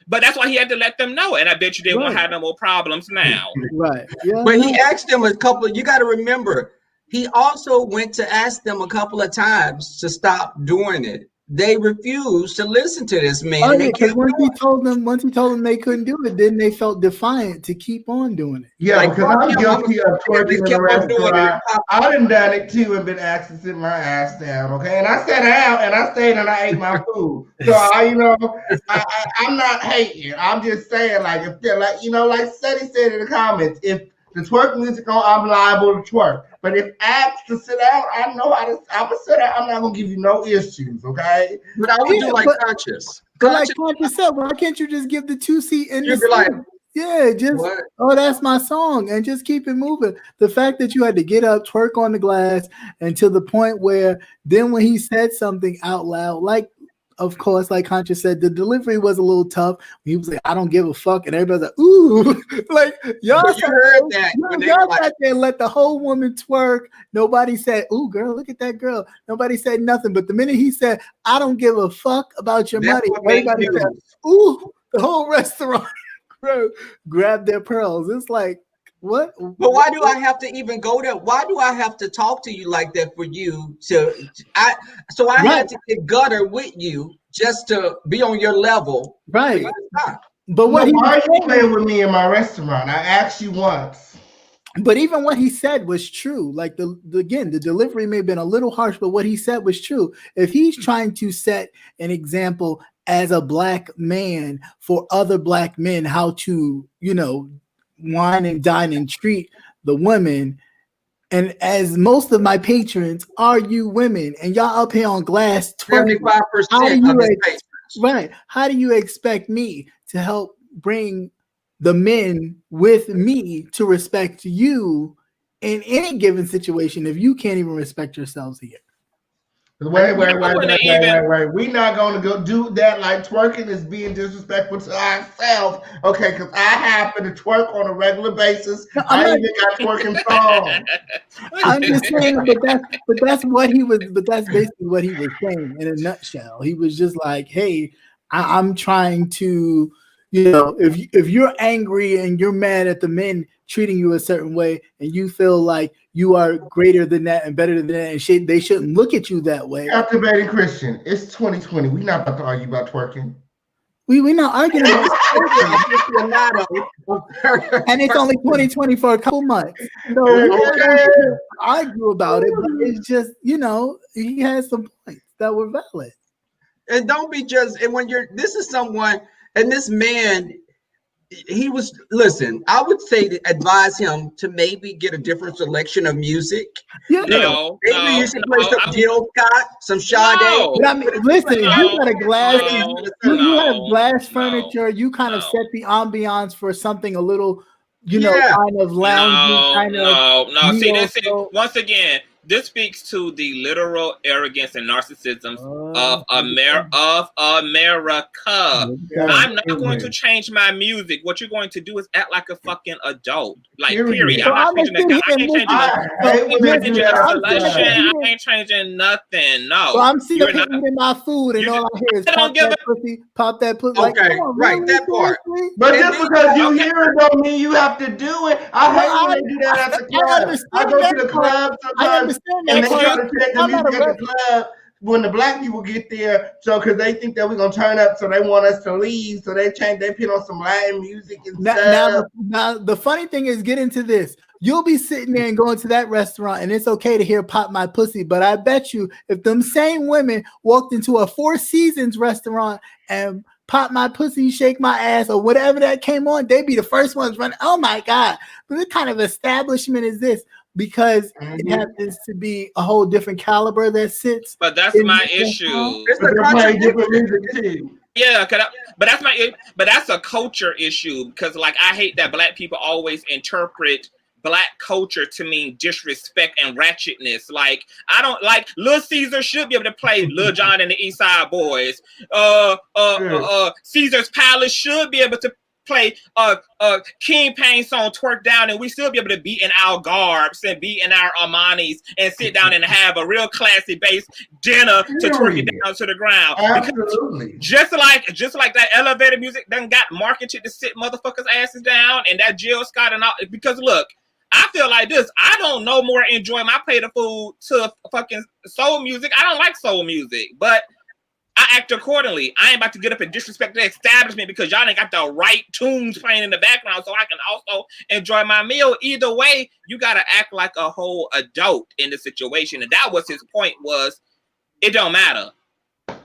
But that's why he had to let them know. And I bet you they won't have no more problems now. Right. Yeah. But he asked them a couple. You got to remember, he also went to ask them a couple of times to stop doing it. They refused to listen to this man. Oh, yeah, because once he told them they couldn't do it, then they felt defiant to keep on doing it. Yeah, like, because I'm guilty of twerking in a restaurant. I done done it too and been asked to sit my ass down, okay? And I sat down and I stayed and I ate my food. So I'm not hating. I'm just saying, like, if they're like, like Seti said in the comments, if the twerk music on, I'm liable to twerk. But if asked to sit down, I know how to. I'm gonna sit down. I'm not gonna give you no issues, okay? But I would do like Conscious. But like Conscious said, why can't you just give the 2-seat in the like, yeah, just that's my song, and just keep it moving. The fact that you had to get up, twerk on the glass, and to the point where then when he said something out loud, like, of course, like Conscious said, the delivery was a little tough. He was like, I don't give a fuck. And everybody's like, ooh. Like, y'all heard that. Y'all sat there and let the whole woman twerk. Nobody said, ooh, girl, look at that girl. Nobody said nothing. But the minute he said, I don't give a fuck about your money, everybody said, ooh, the whole restaurant grabbed their pearls. It's like, what? But why do I have to even go there? Why do I have to talk to you like that for you to? I had to get gutter with you just to be on your level, right? But why are you playing with me in my restaurant? I asked you once. But even what he said was true. Like the delivery may have been a little harsh, but what he said was true. If he's trying to set an example as a black man for other black men, how to, wine and dine and treat the women, and as most of my patrons are you women, and y'all up here on glass 75%. Right? How do you expect me to help bring the men with me to respect you in any given situation if you can't even respect yourselves here? Wait. We're not going to go do that. Like, twerking is being disrespectful to ourselves. Okay, because I happen to twerk on a regular basis. I even got twerking songs. I'm just saying, but that's basically what he was saying in a nutshell. He was just like, hey, I'm trying to, if you're angry and you're mad at the men treating you a certain way and you feel like you are greater than that and better than that, and they shouldn't look at you that way. Captivating Christian, it's 2020. We're not about to argue about twerking. We're not arguing about twerking. And it's only 2020 for a couple months. So we don't argue about it, but it's just, he has some points that were valid. And don't be just, and when this is someone, and this man, I would say to advise him to maybe get a different selection of music. Yeah. Maybe you should play some Jill Scott, some Sade. Listen, you got a glass, you have glass furniture, you kind of set the ambiance for something a little kind of lounging, no. See, this is once again. This speaks to the literal arrogance and narcissism of America. I'm not going to change my music. What you're going to do is act like a fucking adult. Like, period. So I'm not changing that. I ain't changing nothing. No. So I'm sitting here eating my food, and all I hear is pop that pussy. Okay, like, right, that part. But just because you hear it don't mean you have to do it. I hate when they do that at the club. I go to the club sometimes. And they try to take the music at the club when the black people get there, so because they think that we're gonna turn up, so they want us to leave, so they put on some Latin music and stuff. Now, the funny thing is, get into this. You'll be sitting there and going to that restaurant, and it's okay to hear "Pop My Pussy," but I bet you, if them same women walked into a Four Seasons restaurant and "Pop My Pussy, Shake My Ass" or whatever that came on, they'd be the first ones running. Oh my God! But what kind of establishment is this? Because it happens to be a whole different caliber that sits. But that's my issue. Yeah, but that's a culture issue, because like I hate that black people always interpret black culture to mean disrespect and ratchetness. Like, I don't like Lil Caesar should be able to play Lil Jon and the East Side Boys. Caesar's Palace should be able to play King Payne song Twerk Down, and we still be able to be in our garbs and be in our Armanis and sit down and have a real classy based dinner to twerk it down to the ground. Absolutely. Just like that elevator music done got marketed to sit motherfuckers' asses down, and that Jill Scott and all. Because look, I feel like this. I don't no more enjoy my plate of food to fucking soul music. I don't like soul music, but I act accordingly. I ain't about to get up and disrespect the establishment because y'all ain't got the right tunes playing in the background so I can also enjoy my meal. Either way, you got to act like a whole adult in the situation. And that was his point, was it don't matter.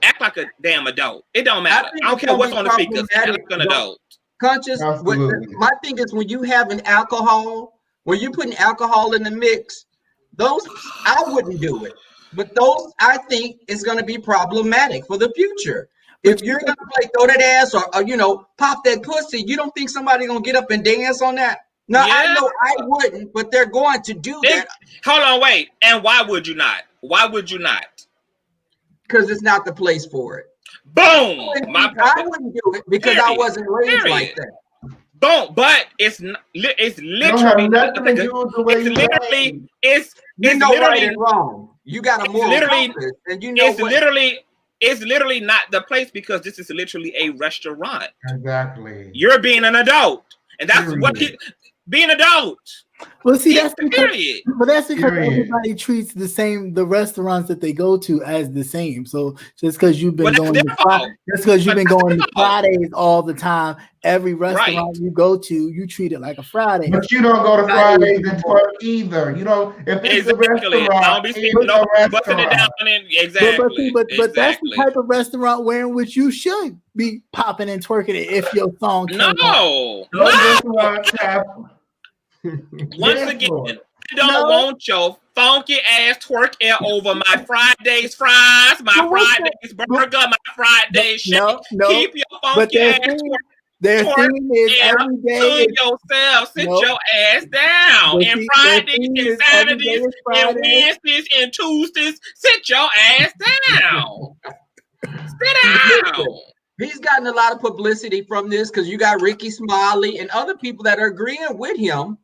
Act like a damn adult. It don't matter. I don't care what's on the speakers. Act like an adult. Conscious. My thing is, when you have an alcohol, when you're putting alcohol in the mix, those, I wouldn't do it. But those, I think, is going to be problematic for the future. If you're going to play throw that ass or pop that pussy, you don't think somebody going to get up and dance on that? No, yeah. I know I wouldn't, but they're going to do that. Hold on, wait. And why would you not? Why would you not? Because it's not the place for it. Boom! I wouldn't do it because I wasn't raised like that. Boom! But it's literally right and wrong. You got a moral compass, and it's literally not the place, because this is literally a restaurant. Exactly. You're being an adult, and that's what being adult. Well, see, that's because everybody treats the restaurants that they go to as the same. So just because you've been going to Fridays all the time, every restaurant you go to, you treat it like a Friday. But you don't go to Fridays and twerk either. If it's a restaurant, exactly. But that's the type of restaurant in which you should be popping and twerking it if your song came out. Once again, I don't want your funky ass twerk air over my Friday's fries, my Friday's burger, my Friday's shake. Keep your funky ass twerk every day yourself. Sit your ass down. And Fridays and Saturdays and Wednesdays and Tuesdays, sit your ass down. Sit down. He's gotten a lot of publicity from this because you got Ricky Smiley and other people that are agreeing with him.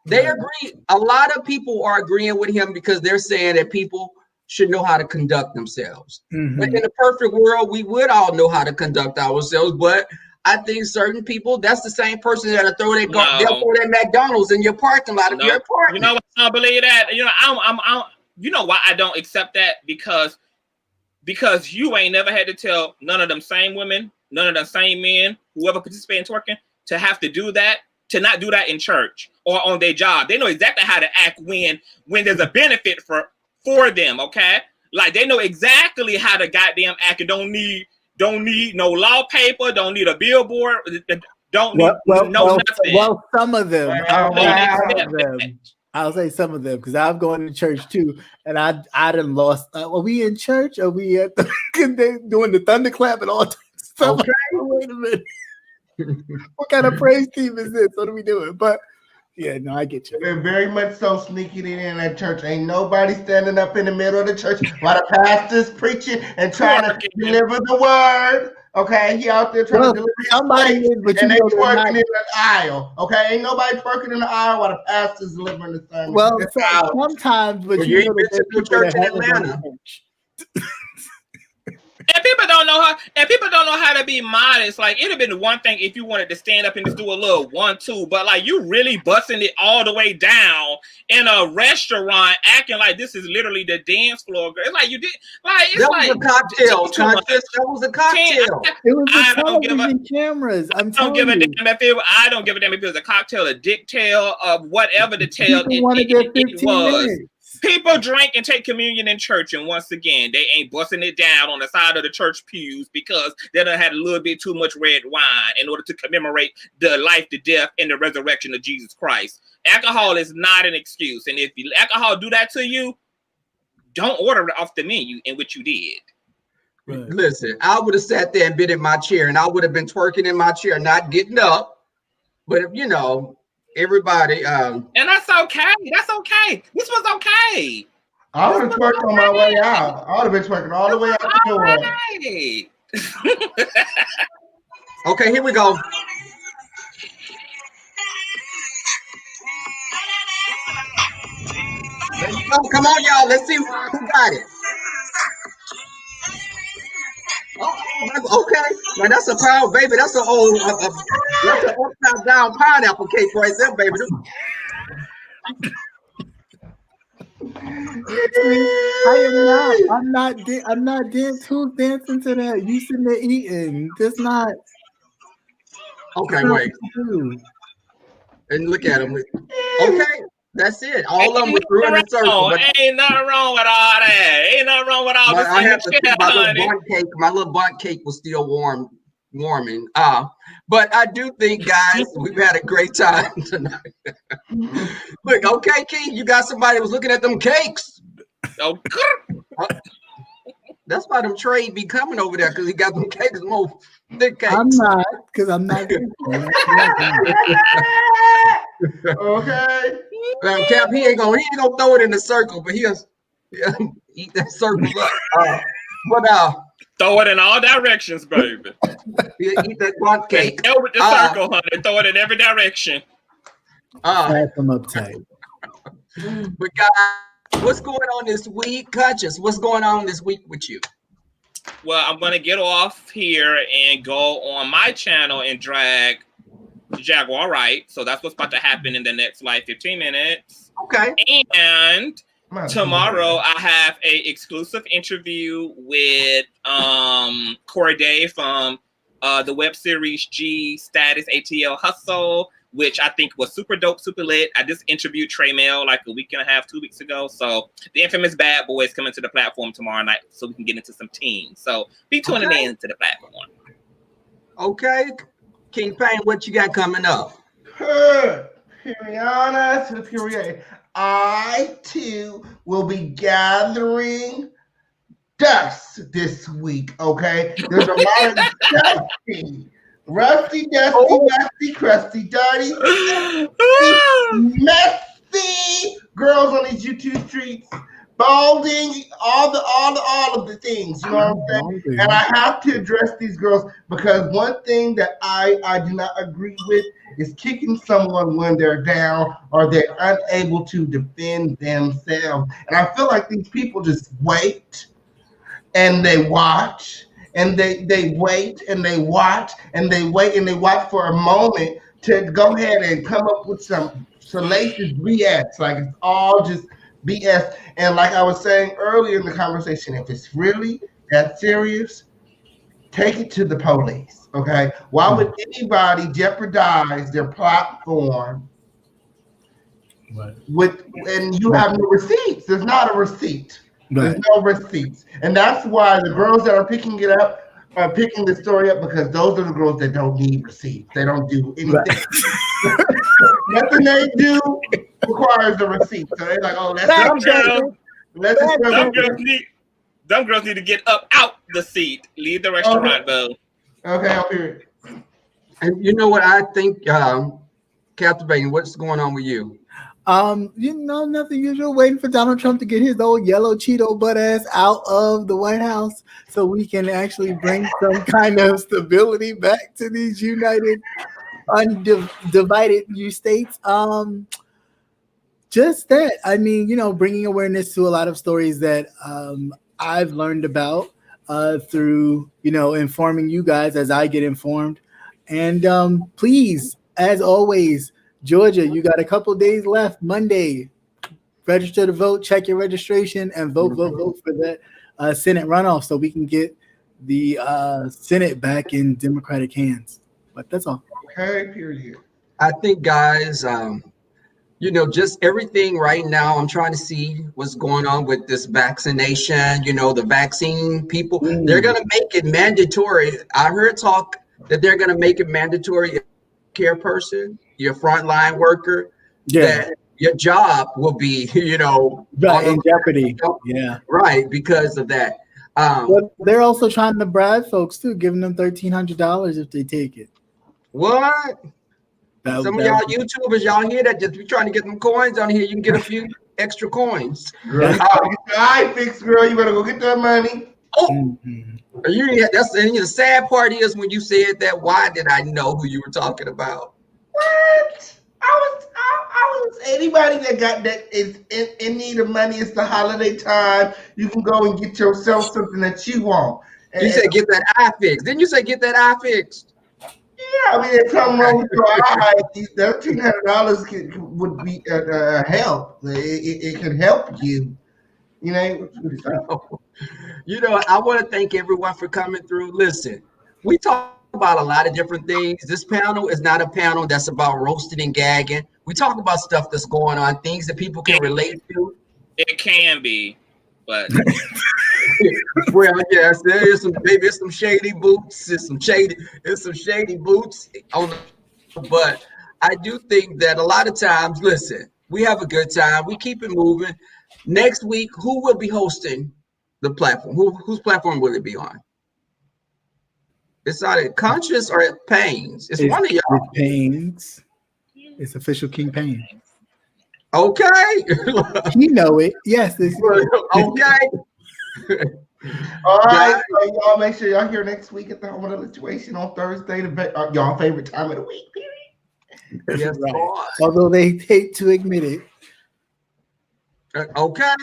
They agree. A lot of people are agreeing with him because they're saying that people should know how to conduct themselves. Mm-hmm. But in a perfect world, we would all know how to conduct ourselves. But I think certain people, that's the same person that'll throw that McDonald's in your parking lot of your apartment. You know what? I don't believe that. You know why I don't accept that? Because you ain't never had to tell none of them same women, none of them same men, whoever participates in twerking, to have to do that, to not do that in church or on their job. They know exactly how to act when there's a benefit for them, okay? Like, they know exactly how to goddamn act and don't need no law paper, don't need a billboard, don't need nothing. Well, some of them. I'll say some of them, because I've gone to church too, and I done lost. Are we in church? Are we at doing the thunderclap and all that stuff? Okay. Wait a minute. What kind of praise team is this? What are we doing? But Yeah, no, I get you. They're very much so sneaking in that church. Ain't nobody standing up in the middle of the church while the pastor's preaching and trying to deliver the word. Okay, he out there trying to deliver his plate, and they twerking in the aisle. Okay, ain't nobody twerking in the aisle while the pastor's delivering the sermon. Well, sometimes, but you ain't been to the church in Atlanta. And people don't know how. And people don't know how to be modest. Like it'd have been one thing if you wanted to stand up and just do a little 1-2, but like you really busting it all the way down in a restaurant, acting like this is literally the dance floor. It's like you did. Like it's that like was a cocktail. That was a cocktail. It was the television cameras. I don't give a damn if it was a cocktail, a dick tail, of whatever the tail it was. Minutes. People drink and take communion in church, and once again, they ain't busting it down on the side of the church pews because they done had a little bit too much red wine in order to commemorate the life, the death, and the resurrection of Jesus Christ. Alcohol is not an excuse, and if alcohol do that to you, don't order it off the menu, in which you did. Right. Listen, I would have sat there and been in my chair, and I would have been twerking in my chair, not getting up. But if, everybody and that's okay. That's okay. This was okay. I would have twerked on my way out. I would have been twerking all the way out the door. Okay, here we go. There you go. Come on, y'all. Let's see who got it. Oh, okay. Now that's a pound, baby. That's an old, that's an upside down pineapple cake right there, baby. I'm not dancing to that. You sitting there eating. That's not. Okay, wait. And look at him. Okay. That's it. All of them were through in a circle. But ain't nothing wrong with all that. Ain't nothing wrong with all this. I have to see my little bundt cake. My little bundt cake was still warming. But I do think, guys, we've had a great time tonight. Look, okay, King, you got somebody who was looking at them cakes. Oh, that's why them trade be coming over there because he got them cakes more thick cakes. I'm not, because I'm not. Okay. Cap, he ain't gonna throw it in the circle, but he'll eat that circle up. Throw it in all directions, baby. He'll eat that bundt cake. Go with the circle, honey. Throw it in every direction. Slap them uptight. But guys, what's going on this week? Conscious, what's going on this week with you? Well, I'm gonna get off here and go on my channel and drag Jaguar right. So that's what's about to happen in the next 15 minutes. Okay. And tomorrow I have a exclusive interview with Corey Day from the web series G Status ATL Hustle, which I think was super dope, super lit. I just interviewed Trey Mail like a week and a half, 2 weeks ago. So the infamous Bad Boy is coming to the platform tomorrow night so we can get into some teams. So be tuning in to the platform. Okay. King Payne, what you got coming up? Piriana to the Purier. I too will be gathering dust this week. Okay, there's a lot of rusty, dusty, crusty, dirty, messy girls on these YouTube streets. Balding, all of the things, you know what I'm saying? And I have to address these girls because one thing that I do not agree with is kicking someone when they're down or they're unable to defend themselves. And I feel like these people just wait and they watch and they wait and they watch and they wait and they watch for a moment to go ahead and come up with some salacious BS. Like it's all just BS. And like I was saying earlier in the conversation, if it's really that serious, take it to the police, okay? Why would anybody jeopardize their platform and you have no receipts? There's not a receipt. There's no receipts. And that's why the girls that are picking it up are picking the story up because those are the girls that don't need receipts. They don't do anything. Nothing they do requires a receipt. So they're like, oh, them girls need to get up out the seat. Leave the restaurant, though. Okay, I'll hear it. And you know what I think, Captivating. What's going on with you? Nothing usual. Waiting for Donald Trump to get his old yellow Cheeto butt ass out of the White House so we can actually bring some kind of stability back to these united, undivided states. Just that. I mean, bringing awareness to a lot of stories that I've learned about through, informing you guys as I get informed. And please, as always, Georgia, you got a couple days left. Monday, register to vote, check your registration, and vote for that Senate runoff so we can get the Senate back in Democratic hands. But that's all. Okay, period. I think, guys, just everything right now. I'm trying to see what's going on with this vaccination. The vaccine people, they're going to make it mandatory. I heard talk that they're going to make it mandatory. Care person, your frontline worker, that your job will be, right, in jeopardy. Right, because of that. But they're also trying to bribe folks too, giving them $1,300 if they take it. What? Some of y'all YouTubers, y'all hear that? Just be trying to get them coins on here. You can get a few extra coins. Girl, get your eye fixed, girl. You better go get that money. Oh, the sad part is when you said that. Why did I know who you were talking about? What? I was anybody that is in need of money. It's the holiday time. You can go and get yourself something that you want. You said get that eye fixed. Didn't you say get that eye fixed? Yeah, I mean, if something wrong with your eye, that $1,300 would be help. It can help you. I want to thank everyone for coming through. Listen, we talk about a lot of different things. This panel is not a panel that's about roasting and gagging. We talk about stuff that's going on, things that people can relate to. It can be, but well, yes, there is some shady boots. It's some shady boots on the, but I do think that a lot of times, listen, we have a good time. We keep it moving. Next week, who will be hosting the platform? Whose platform will it be on? It's either Conscious or Pains. It's one of y'all. It's Pains. It's official King Pain. Okay. You know it. Yes. Okay. All right. So y'all make sure y'all here next week at the Home of the Lituation on Thursday. Y'all favorite time of the week, period. Yes, right. Although they hate to admit it. Okay,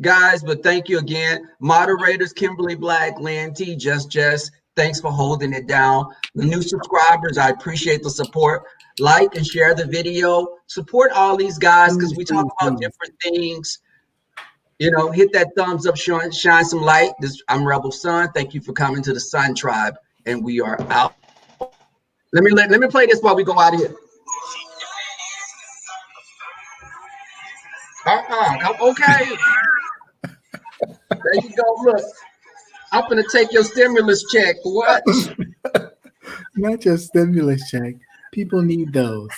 guys, but thank you again. Moderators, Kimberly Black, Lynn T, Just, thanks for holding it down. The new subscribers, I appreciate the support. Like and share the video. Support all these guys because we talk about different things. Hit that thumbs up, shine some light. I'm Rebel Sun. Thank you for coming to the Sun Tribe, and we are out. Let me play this while we go out of here. Okay. There you go. Look, I'm gonna take your stimulus check. What? Not your stimulus check. People need those.